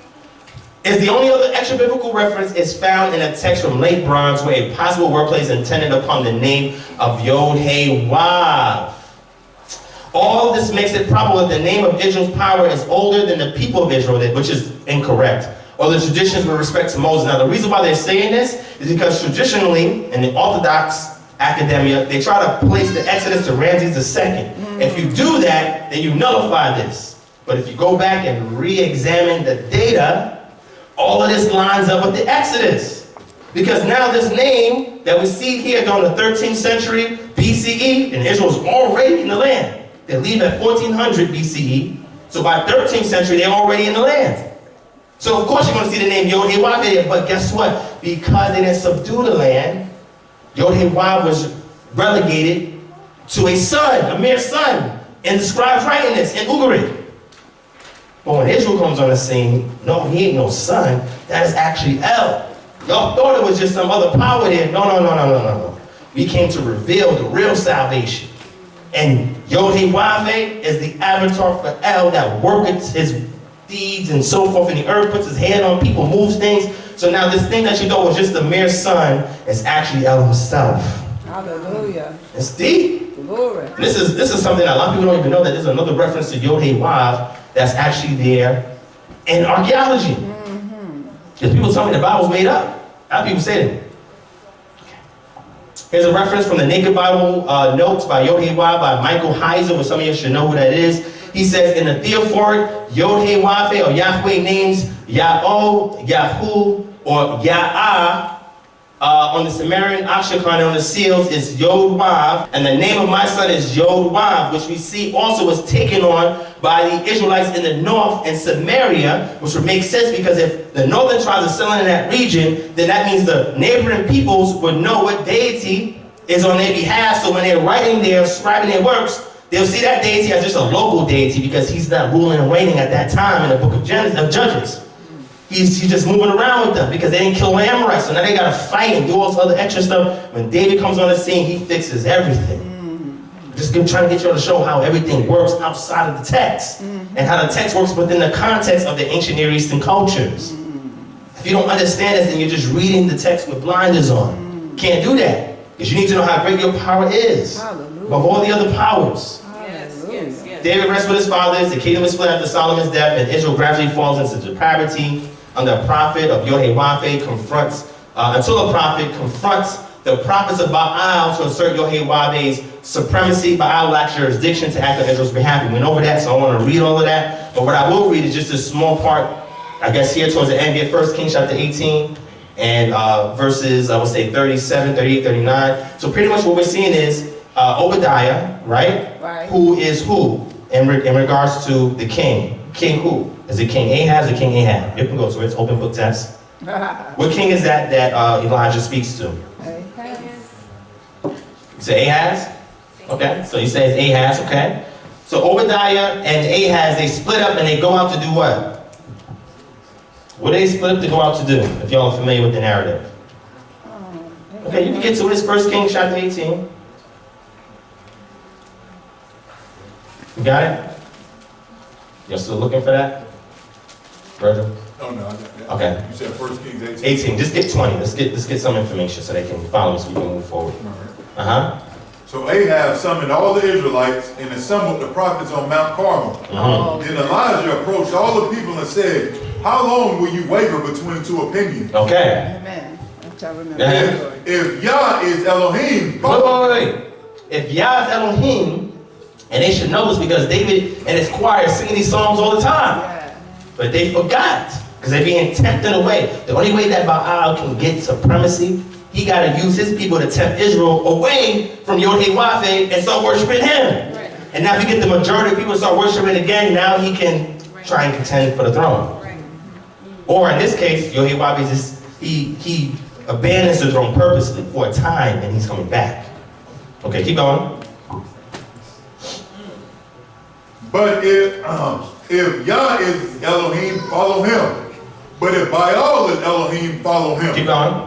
Is the only other extra biblical reference is found in a text from late Bronze where a possible wordplay is intended upon the name of Yod-Heh-Wav. All of this makes it probable that the name of Israel's power is older than the people of Israel, which is incorrect, or the traditions with respect to Moses. Now, the reason why they're saying this is because traditionally, in the Orthodox academia, they try to place the Exodus to Ramses II. If you do that, then you nullify this. But if you go back and re-examine the data, all of this lines up with the Exodus. Because now this name that we see here during the 13th century BCE, and Israel's already in the land. They leave at 1400 BCE, so by 13th century, they're already in the land. So of course you're going to see the name Yod-Heh-Wav, but guess what? Because they didn't subdue the land, Yod-Heh-Wav was relegated to a son, a mere son, in the scribes writing this in Ugaritic. But when Israel comes on the scene, no, he ain't no son. That is actually El. Y'all thought it was just some other power there. No. We came to reveal the real salvation. And Yod-Heh-Wav is the avatar for El that works his deeds and so forth in the earth, puts his hand on people, moves things. So now this thing that you thought was just a mere son is actually El himself. Hallelujah. It's deep. Glory. This is something that a lot of people don't even know, that there's another reference to Yod-Heh-Wav that's actually there in archaeology. Because people tell me the Bible's made up. A lot of people say that. Here's a reference from the Naked Bible Notes by Yod-Heh-Wav by Michael Heiser, which some of you should know who that is. He says, in the Theophoric Yod-Heh-Wav or Yahweh names, Yah-O, Yahu, or Yah-Ah, on the Sumerian Oxycon on the seals is Yod-Wav, and the name of my son is Yod-Wav, which we see also was taken on by the Israelites in the north and Samaria, which would make sense because if the northern tribes are still in that region, then that means the neighboring peoples would know what deity is on their behalf. So when they're writing their, scribing their works, they'll see that deity as just a local deity because he's not ruling and reigning at that time in the book of Judges. He's just moving around with them because they didn't kill the Amorites, so now they gotta fight and do all this other extra stuff. When David comes on the scene, he fixes everything. Just trying to get you to show how everything works outside of the text and how the text works within the context of the ancient Near Eastern cultures. If you don't understand this, then you're just reading the text with blinders on. Can't do that because you need to know how great your power is above all the other powers. Yes. David rests with his fathers, the kingdom is split after Solomon's death, and Israel gradually falls into depravity under a prophet of Yod-Heh-Wav until a prophet confronts the prophets of Baal to assert Yod-Heh-Wav's supremacy. Baal lacks jurisdiction to act on Israel's behalf. We went over that, so I want to read all of that. But what I will read is just a small part, I guess here towards the end, get 1 Kings chapter 18 and verses, I would say 37, 38, 39. So pretty much what we're seeing is Obadiah, right? Who is who in regards to the king? King who? Is it King Ahaz or King Ahab? You can go to it. It's open book test. What king is that Elijah speaks to? You say Ahaz? Okay, so you say it's Ahaz, okay. So Obadiah and Ahaz, they split up and they go out to do what? What do they split up to go out to do, if y'all are familiar with the narrative? Okay, you can get to it. It's 1 Kings chapter 18. You got it? You're still looking for that? Virgil? Oh, no, I got that. Okay. You said 1 Kings 18. 18. Just get 20. Let's get some information so they can follow us so we can move forward. All right. Uh-huh. So Ahab summoned all the Israelites and assembled the prophets on Mount Carmel. Then Elijah approached all the people and said, how long will you waver between two opinions? Okay. Amen. That's how I remember. Yeah. If Yah is Elohim, Wait. If Yah is Elohim, and they should know this because David and his choir sing these songs all the time. Yeah. But they forgot because they're being tempted away. The only way that Baal can get supremacy, he got to use his people to tempt Israel away from YHWH and start worshiping him. Right. And now if he get the majority of people to start worshiping again, now he can try and contend for the throne. Right. Or in this case, YHWH is he abandons the throne purposely for a time and he's coming back. Okay, keep going. but if Yah is Elohim, follow him. But if Baal is Elohim, follow him. Keep going.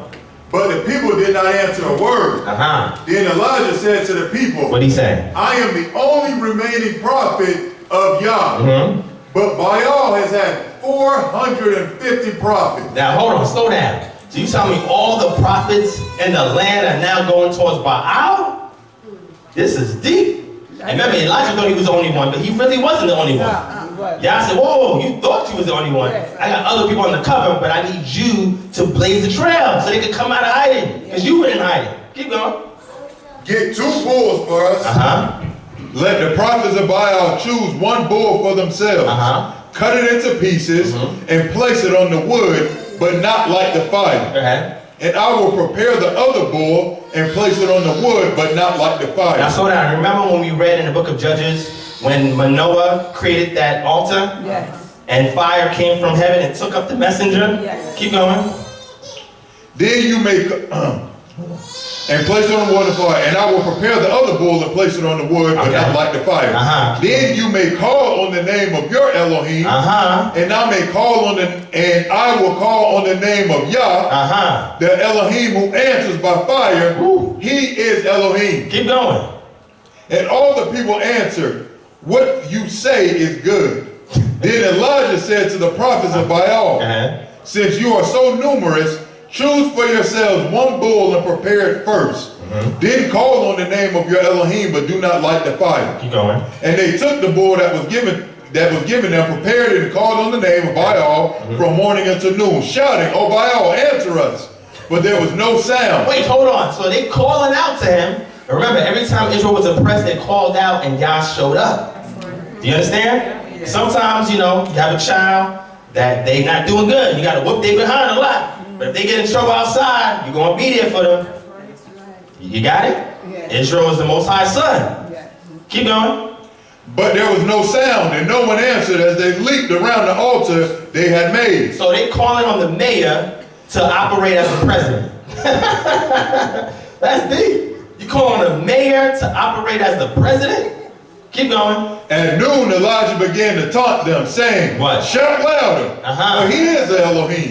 But the people did not answer a word. Uh-huh. Then Elijah said to the people, What'd he say? I am the only remaining prophet of Yah. Mm-hmm. But Baal has had 450 prophets. Now hold on, slow down. So you tell me all the prophets in the land are now going towards Baal? This is deep. And remember, Elijah thought he was the only one, but he really wasn't the only one. Y'all said, whoa, you thought you was the only one. I got other people on the cover, but I need you to blaze the trail so they could come out of hiding. Because you were in hiding. Keep going. Get 2 bulls for us. Uh-huh. Let the prophets of Baal choose 1 bull for themselves. Uh-huh. Cut it into pieces and place it on the wood, but not light the fire. Go ahead. And I will prepare the other bull and place it on the wood, but not light the fire. Now slow down. Remember when we read in the book of Judges when Manoah created that altar? Yes. And fire came from heaven and took up the messenger? Yes. Keep going. Then you make and place it on the wood and fire, and I will prepare the other bull and place it on the wood, but not light the fire. Uh-huh. Then you may call on the name of your Elohim, Uh-huh. and I will call on the name of Yah, Uh-huh. the Elohim who answers by fire. Woo. He is Elohim. Keep going. And all the people answered, what you say is good. Then Elijah said to the prophets of Baal, Uh-huh. since you are so numerous, choose for yourselves 1 bull and prepare it first. Then call on the name of your Elohim, but do not light the fire. Keep going. And they took the bull that was given them, prepared it, and called on the name of Baal from morning until noon, shouting, oh Baal, answer us. But there was no sound. Wait, hold on. So they calling out to him. And remember, every time Israel was oppressed, they called out and Yah showed up. Do you understand? Sometimes, you have a child that they not doing good. You got to whoop their behind a lot. But if they get in trouble outside, you're going to be there for them. You got it? Yeah. Israel is the Most High Son. Yeah. Keep going. But there was no sound, and no one answered as they leaped around the altar they had made. So they calling on the mayor to operate as the president. That's deep. You calling the mayor to operate as the president? Keep going. At noon, Elijah began to taunt them, saying, What? Shout louder, for he is Elohim.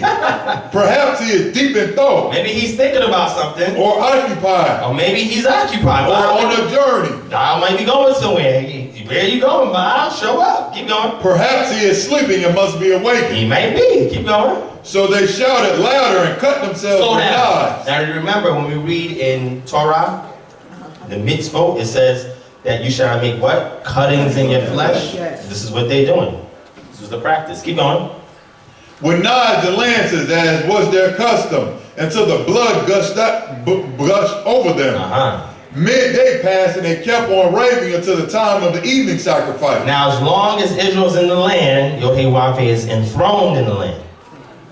Perhaps he is deep in thought, Maybe he's thinking about something. or occupied, Or maybe he's occupied. or on a journey. God might be going somewhere. Where you going, Baal? Show up. Keep going. Perhaps he is sleeping and must be awakened. He may be. Keep going. So they shouted louder and cut themselves Slow with down. knives. Now remember when we read in Torah, the mitzvot, it says that you shall make what? Cuttings in your flesh. Yes. This is what they're doing. This was the practice. Keep going. With knives and lances, as was their custom, until the blood gushed over them. Uh-huh. Midday passed, and they kept on raving until the time of the evening sacrifice. Now, as long as Israel's in the land, YHWH is enthroned in the land.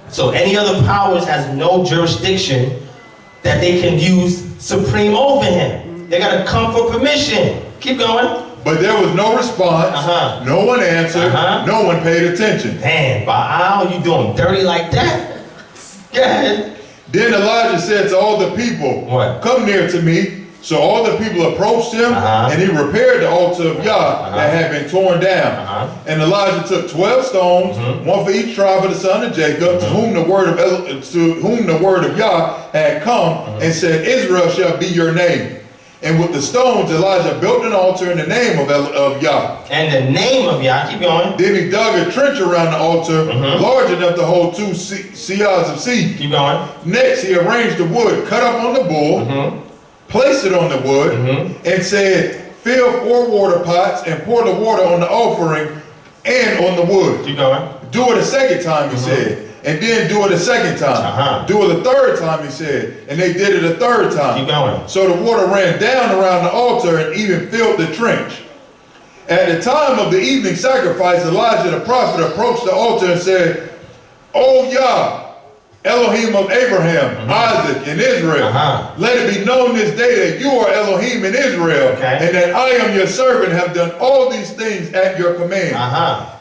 So any other powers has no jurisdiction that they can use supreme over him. They got to come for permission. Keep going. But there was no response. No one answered. No one paid attention. Man, Baal, you doing dirty like that? Go ahead. Then Elijah said to all the people, What? Come near to me. So all the people approached him, and he repaired the altar of Yah that had been torn down. And Elijah took 12 stones, one for each tribe of the son of Jacob, to whom the word of Yah had come, and said, Israel shall be your name. And with the stones, Elijah built an altar in the name of Yah. And the name of Yah, keep going. Then he dug a trench around the altar, large enough to hold 2 seahs of seed. Keep going. Next, he arranged the wood cut up on the bull, placed it on the wood, and said, fill 4 water pots and pour the water on the offering and on the wood. Keep going. Do it a second time, he said. And then do it a second time. Do it a third time, he said. And they did it a third time. Keep going. So the water ran down around the altar and even filled the trench. At the time of the evening sacrifice, Elijah the prophet approached the altar and said, O Yah, Elohim of Abraham, Isaac, and Israel, let it be known this day that you are Elohim in Israel, and that I am your servant, have done all these things at your command.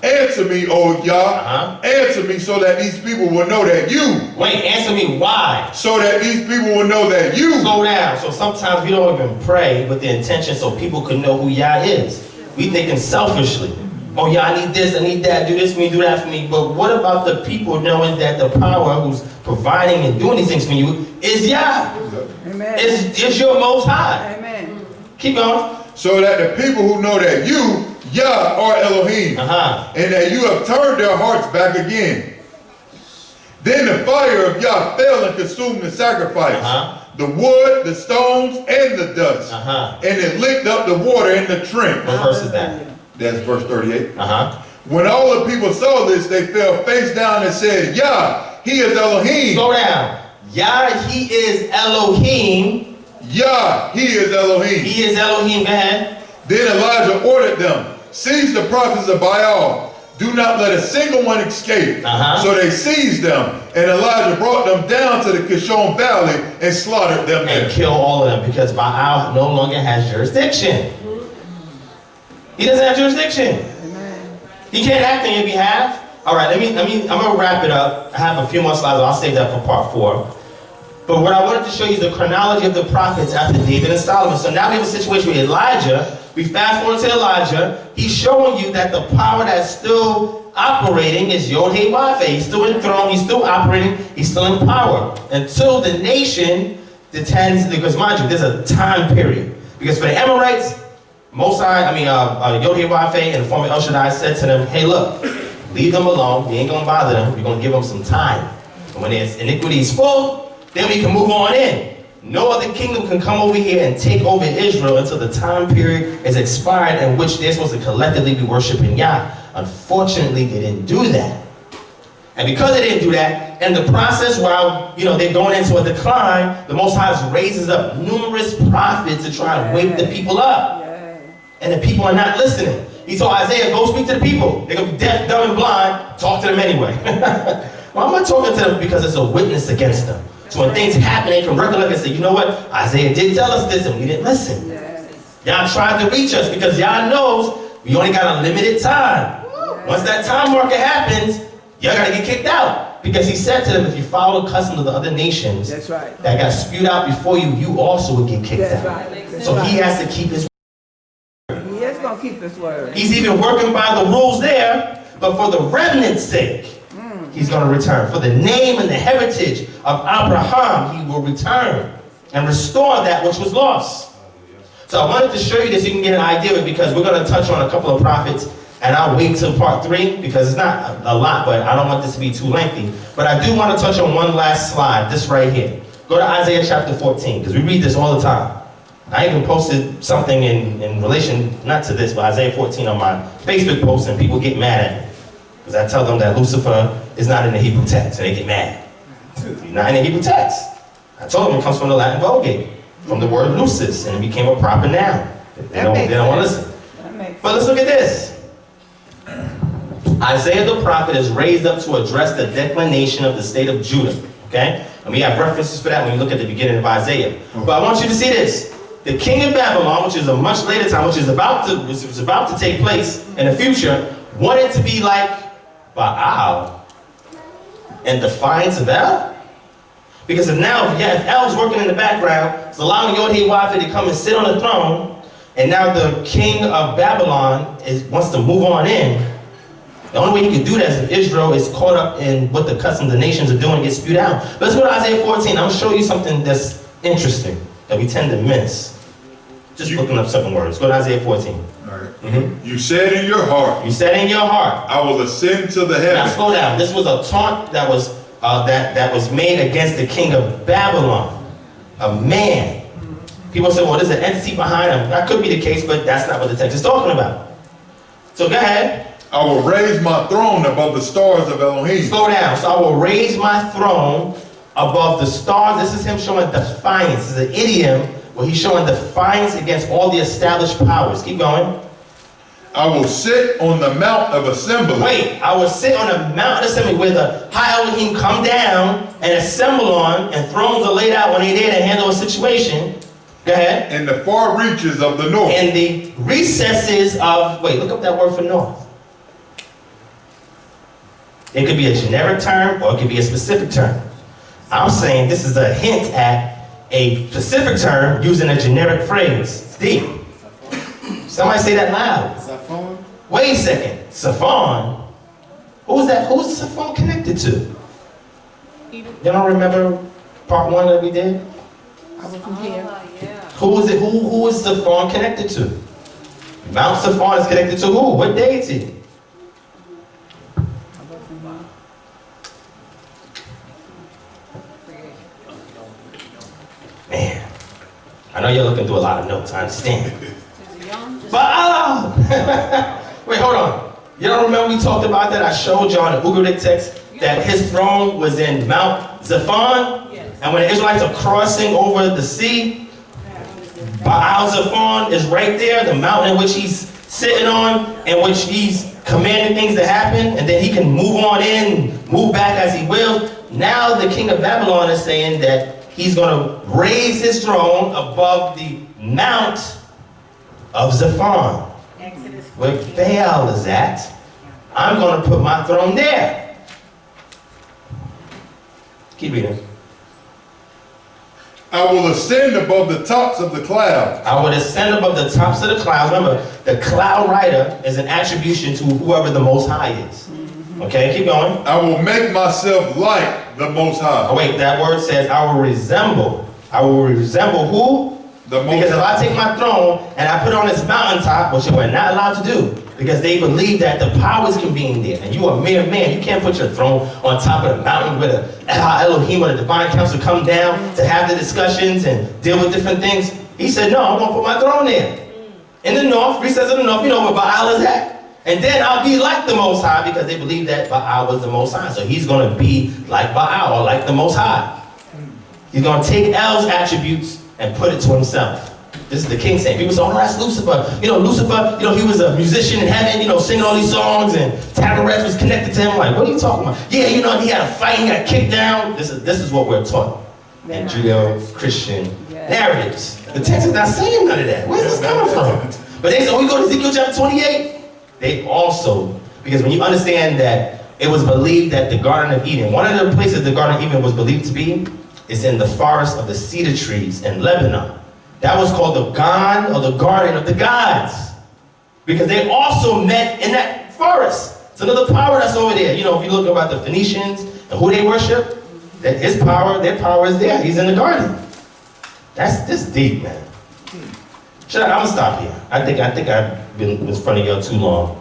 Answer me, O Yah, answer me so that these people will know that you. Wait, answer me why? So that these people will know that you. Slow down. So sometimes we don't even pray with the intention so people can know who Yah is. We thinking selfishly. Oh yeah, I need this, I need that, do this for me, do that for me. But what about the people knowing that the power who's providing and doing these things for you is Yah? Amen. Is your Most High. Amen. Keep going. So that the people who know that you, Yah, are Elohim, and that you have turned their hearts back again. Then the fire of Yah fell and consumed the sacrifice, the wood, the stones, and the dust. And it licked up the water in the trench. What verse is that? That's verse 38. When all the people saw this, they fell face down and said, Yah, he is Elohim. Slow down. Yah, he is Elohim. Yah, he is Elohim. He is Elohim. Go ahead. Then Elijah ordered them, seize the prophets of Baal. Do not let a single one escape. So they seized them, and Elijah brought them down to the Kishon Valley and slaughtered them there. And kill all of them because Baal no longer has jurisdiction. He doesn't have jurisdiction. Amen. He can't act on your behalf. All right, I'm gonna wrap it up. I have a few more slides. I'll save that for part 4. But what I wanted to show you is the chronology of the prophets after David and Solomon. So now we have a situation with Elijah. We fast forward to Elijah. He's showing you that the power that's still operating is YHWH. He's still enthroned. He's still operating. He's still in power until the nation detends. Because mind you, there's a time period. Because for the Amorites, YHWH and the former El Shaddai said to them, hey look, leave them alone, we ain't gonna bother them, we're gonna give them some time. And when their iniquity is full, then we can move on in. No other kingdom can come over here and take over Israel until the time period is expired in which they're supposed to collectively be worshiping Yah. Unfortunately, they didn't do that. And because they didn't do that, in the process while they're going into a decline, the Most High raises up numerous prophets to try and wake the people up. And the people are not listening. He told Isaiah, go speak to the people. They're going to be deaf, dumb, and blind. Talk to them anyway. Well, I'm not talking to them because it's a witness against them. So when things happen, they can recollect and say, you know what? Isaiah did tell us this and we didn't listen. Y'all tried to reach us because y'all knows we only got a limited time. Once that time marker happens, y'all got to get kicked out. Because he said to them, if you follow the customs of the other nations that got spewed out before you, you also would get kicked out. So he has to keep his He is going to keep his word. He's even working by the rules there, but for the remnant's sake, he's going to return. For the name and the heritage of Abraham, he will return and restore that which was lost. So I wanted to show you this so you can get an idea of it because we're going to touch on a couple of prophets and I'll wait till part 3 because it's not a lot, but I don't want this to be too lengthy. But I do want to touch on one last slide, this right here. Go to Isaiah chapter 14 because we read this all the time. I even posted something in relation, not to this, but Isaiah 14 on my Facebook post, and people get mad at me. Because I tell them that Lucifer is not in the Hebrew text, and they get mad. He's not in the Hebrew text. I told them it comes from the Latin Vulgate, from the word lucis, and it became a proper noun. They don't want to listen. But let's look at this. Isaiah the prophet is raised up to address the declination of the state of Judah. Okay? And we have references for that when you look at the beginning of Isaiah. But I want you to see this. The king of Babylon, which is a much later time, which was about to take place in the future, wanted to be like Baal in defiance of El. Because if El's working in the background, it's allowing YHWH to come and sit on the throne, and now the king of Babylon wants to move on in. The only way he can do that is if Israel is caught up in what the customs of the nations are doing and get spewed out. Let's go to Isaiah 14. I'm going to show you something that's interesting that we tend to miss. Just looking up certain words. Go to Isaiah 14. All right. You said in your heart, You said in your heart. I will ascend to the Now heavens. slow down. This was a taunt that was made against the king of Babylon, a man. People say, well, there's an entity behind him. That could be the case, but that's not what the text is talking about. So go ahead. I will raise my throne above the stars of Elohim. Slow down. So I will raise my throne above the stars. This is him showing defiance. This is an idiom where he's showing defiance against all the established powers. Keep going. I will sit on the mount of assembly. Wait, I will sit on a mountain assembly where the high Elohim come down and assemble on, and thrones are laid out when they're there to handle a situation. Go ahead. In the far reaches of the north. In the recesses of, wait, look up that word for north. It could be a generic term or it could be a specific term. I'm saying this is a hint at a specific term using a generic phrase. It's deep. Somebody say that loud. Zaphon? Wait a second. Saphon? Who's that? Who's Saphon connected to? You don't remember part 1 that we did? I wasn't here. Who is it? Who is Saphon connected to? Mount Saphon is connected to who? What deity? Man, I know you're looking through a lot of notes, I understand. But, wait, hold on. You don't remember we talked about that? I showed y'all in the Ugaritic text that his throne was in Mount Zaphon. Yes. And when the Israelites are crossing over the sea, Baal Zaphon is right there, the mountain in which he's sitting on, in which he's commanding things to happen, and then he can move on in, move back as he will. Now the king of Babylon is saying that he's going to raise his throne above the Mount of Zaphon. Where Baal is at, I'm going to put my throne there. Keep reading. I will ascend above the tops of the clouds. I will ascend above the tops of the clouds. Remember, the cloud rider is an attribution to whoever the Most High is. Okay, keep going. I will make myself like the Most High. Oh wait, that word says I will resemble. I will resemble who? The Most Because if High. I take my throne and I put it on this mountaintop, which we're not allowed to do, because they believe that the powers convene there, and you are a mere man. You can't put your throne on top of the mountain where the Elohim or the divine council come down to have the discussions and deal with different things. He said, no, I'm going to put my throne there. In the north, recess of the north, you know where Baal is at? And then I'll be like the Most High, because they believe that Baal was the Most High. So he's going to be like Baal, or like the Most High. He's going to take El's attributes and put it to himself. This is the king saying. People say, oh, that's Lucifer. Lucifer, he was a musician in heaven, singing all these songs, and tabarets was connected to him. Like, what are you talking about? Yeah, he had a fight, he got kicked down. This is what we're taught in Judeo-Christian narratives. The text is not saying none of that. Where's this coming from? But they say, oh, we go to Ezekiel chapter 28. They also, because when you understand that it was believed that the Garden of Eden, one of the places the Garden of Eden was believed to be, is in the forest of the cedar trees in Lebanon. That was called the Gan, or the Garden of the Gods, because they also met in that forest. It's another power that's over there. If you look about the Phoenicians and who they worship, that their power is there. He's in the garden. That's this deep, man. I'm gonna stop here. I think I've been in front of y'all too long.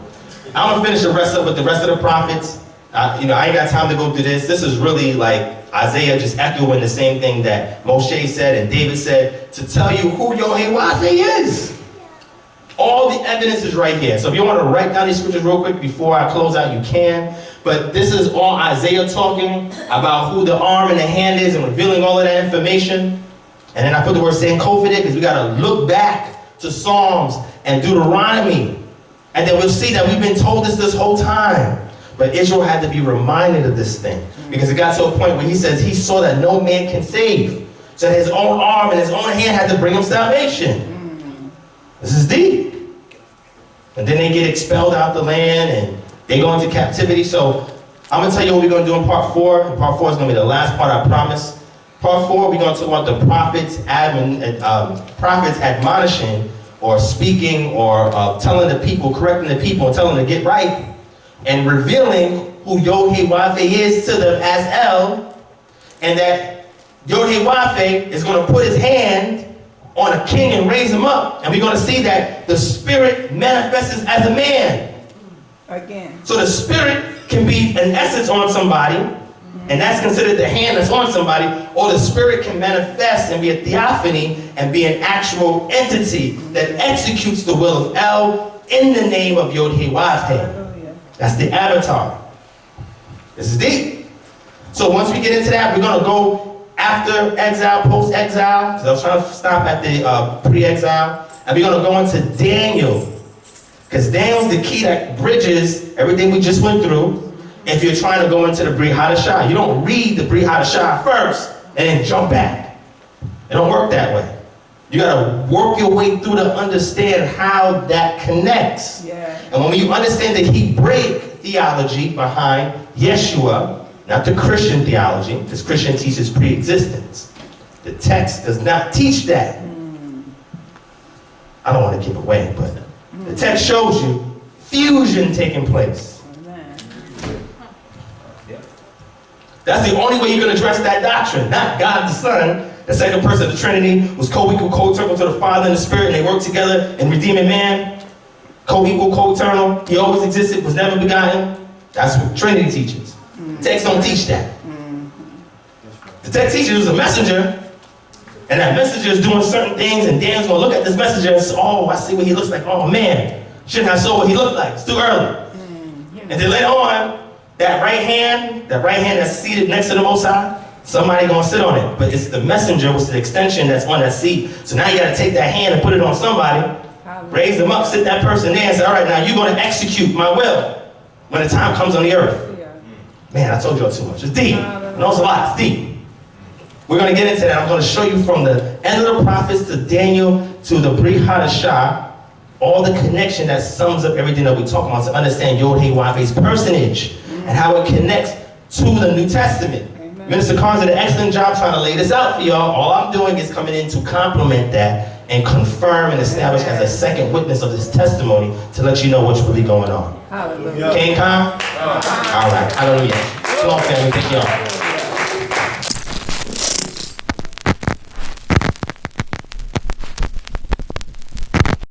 I'm gonna finish the rest up with the rest of the prophets. I ain't got time to go through this. This is really like Isaiah just echoing the same thing that Moshe said and David said to tell you who YHWH is. All the evidence is right here. So if you want to write down these scriptures real quick before I close out, you can. But this is all Isaiah talking about who the arm and the hand is and revealing all of that information. And then I put the word Sankophidek because we got to look back to Psalms and Deuteronomy. And then we'll see that we've been told this whole time. But Israel had to be reminded of this thing. Because it got to a point where he says he saw that no man can save. So his own arm and his own hand had to bring him salvation. This is deep. And then they get expelled out the land and they go into captivity. So I'm going to tell you what we're going to do in part 4. And part 4 is going to be the last part, I promise. Part 4, we're going to talk about the prophets admonishing or speaking or telling the people, correcting the people, and telling them to get right, and revealing who YHWH is to them as El, and that YHWH is going to put his hand on a king and raise him up, and we're going to see that the spirit manifests as a man. Again. So the spirit can be an essence on somebody, and that's considered the hand that's on somebody, or the spirit can manifest and be a theophany and be an actual entity that executes the will of El in the name of YHWH. Hallelujah. That's the avatar. This is deep. So once we get into that, we're going to go after exile, post-exile, because I was trying to stop at the pre-exile, and we're going to go into Daniel, because Daniel's the key that bridges everything we just went through. If you're trying to go into the Brit Hadashah, you don't read the Brit Hadashah first and then jump back. It don't work that way. You gotta work your way through to understand how that connects. Yeah. And when you understand the Hebraic theology behind Yeshua, not the Christian theology, because Christian teaches pre-existence. The text does not teach that. I don't want to give away, but the text shows you fusion taking place. That's the only way you can address that doctrine, not God the Son, the second person of the Trinity, was co-equal, co-eternal to the Father and the Spirit, and they work together in redeeming man. Co-equal, co-eternal, he always existed, was never begotten. That's what Trinity teaches. The text don't teach that. The text teaches there's a messenger, and that messenger is doing certain things, and Daniel's gonna look at this messenger and say, oh, I see what he looks like. Oh man, shouldn't have saw what he looked like. It's too early. And then later on, that right hand that's seated next to the Most High, somebody gonna sit on it. But it's the messenger, which is the extension that's on that seat. So now you gotta take that hand and put it on somebody, raise them up, sit that person there and say, all right, now you're gonna execute my will when the time comes on the earth. Yeah. Man, I told y'all too much. It's deep. I know it's a lot, it's deep. We're gonna get into that. I'm gonna show you from the end of the prophets to Daniel to the Brit Hadashah, all the connection that sums up everything that we talk about to understand YHWH's personage and how it connects to the New Testament. Amen. Minister Carnes did an excellent job trying to lay this out for y'all. All I'm doing is coming in to complement that and confirm and establish as a second witness of this testimony to let you know what's really going on. Hallelujah. King Khan? All right. Hallelujah. Shalom, family. Thank y'all.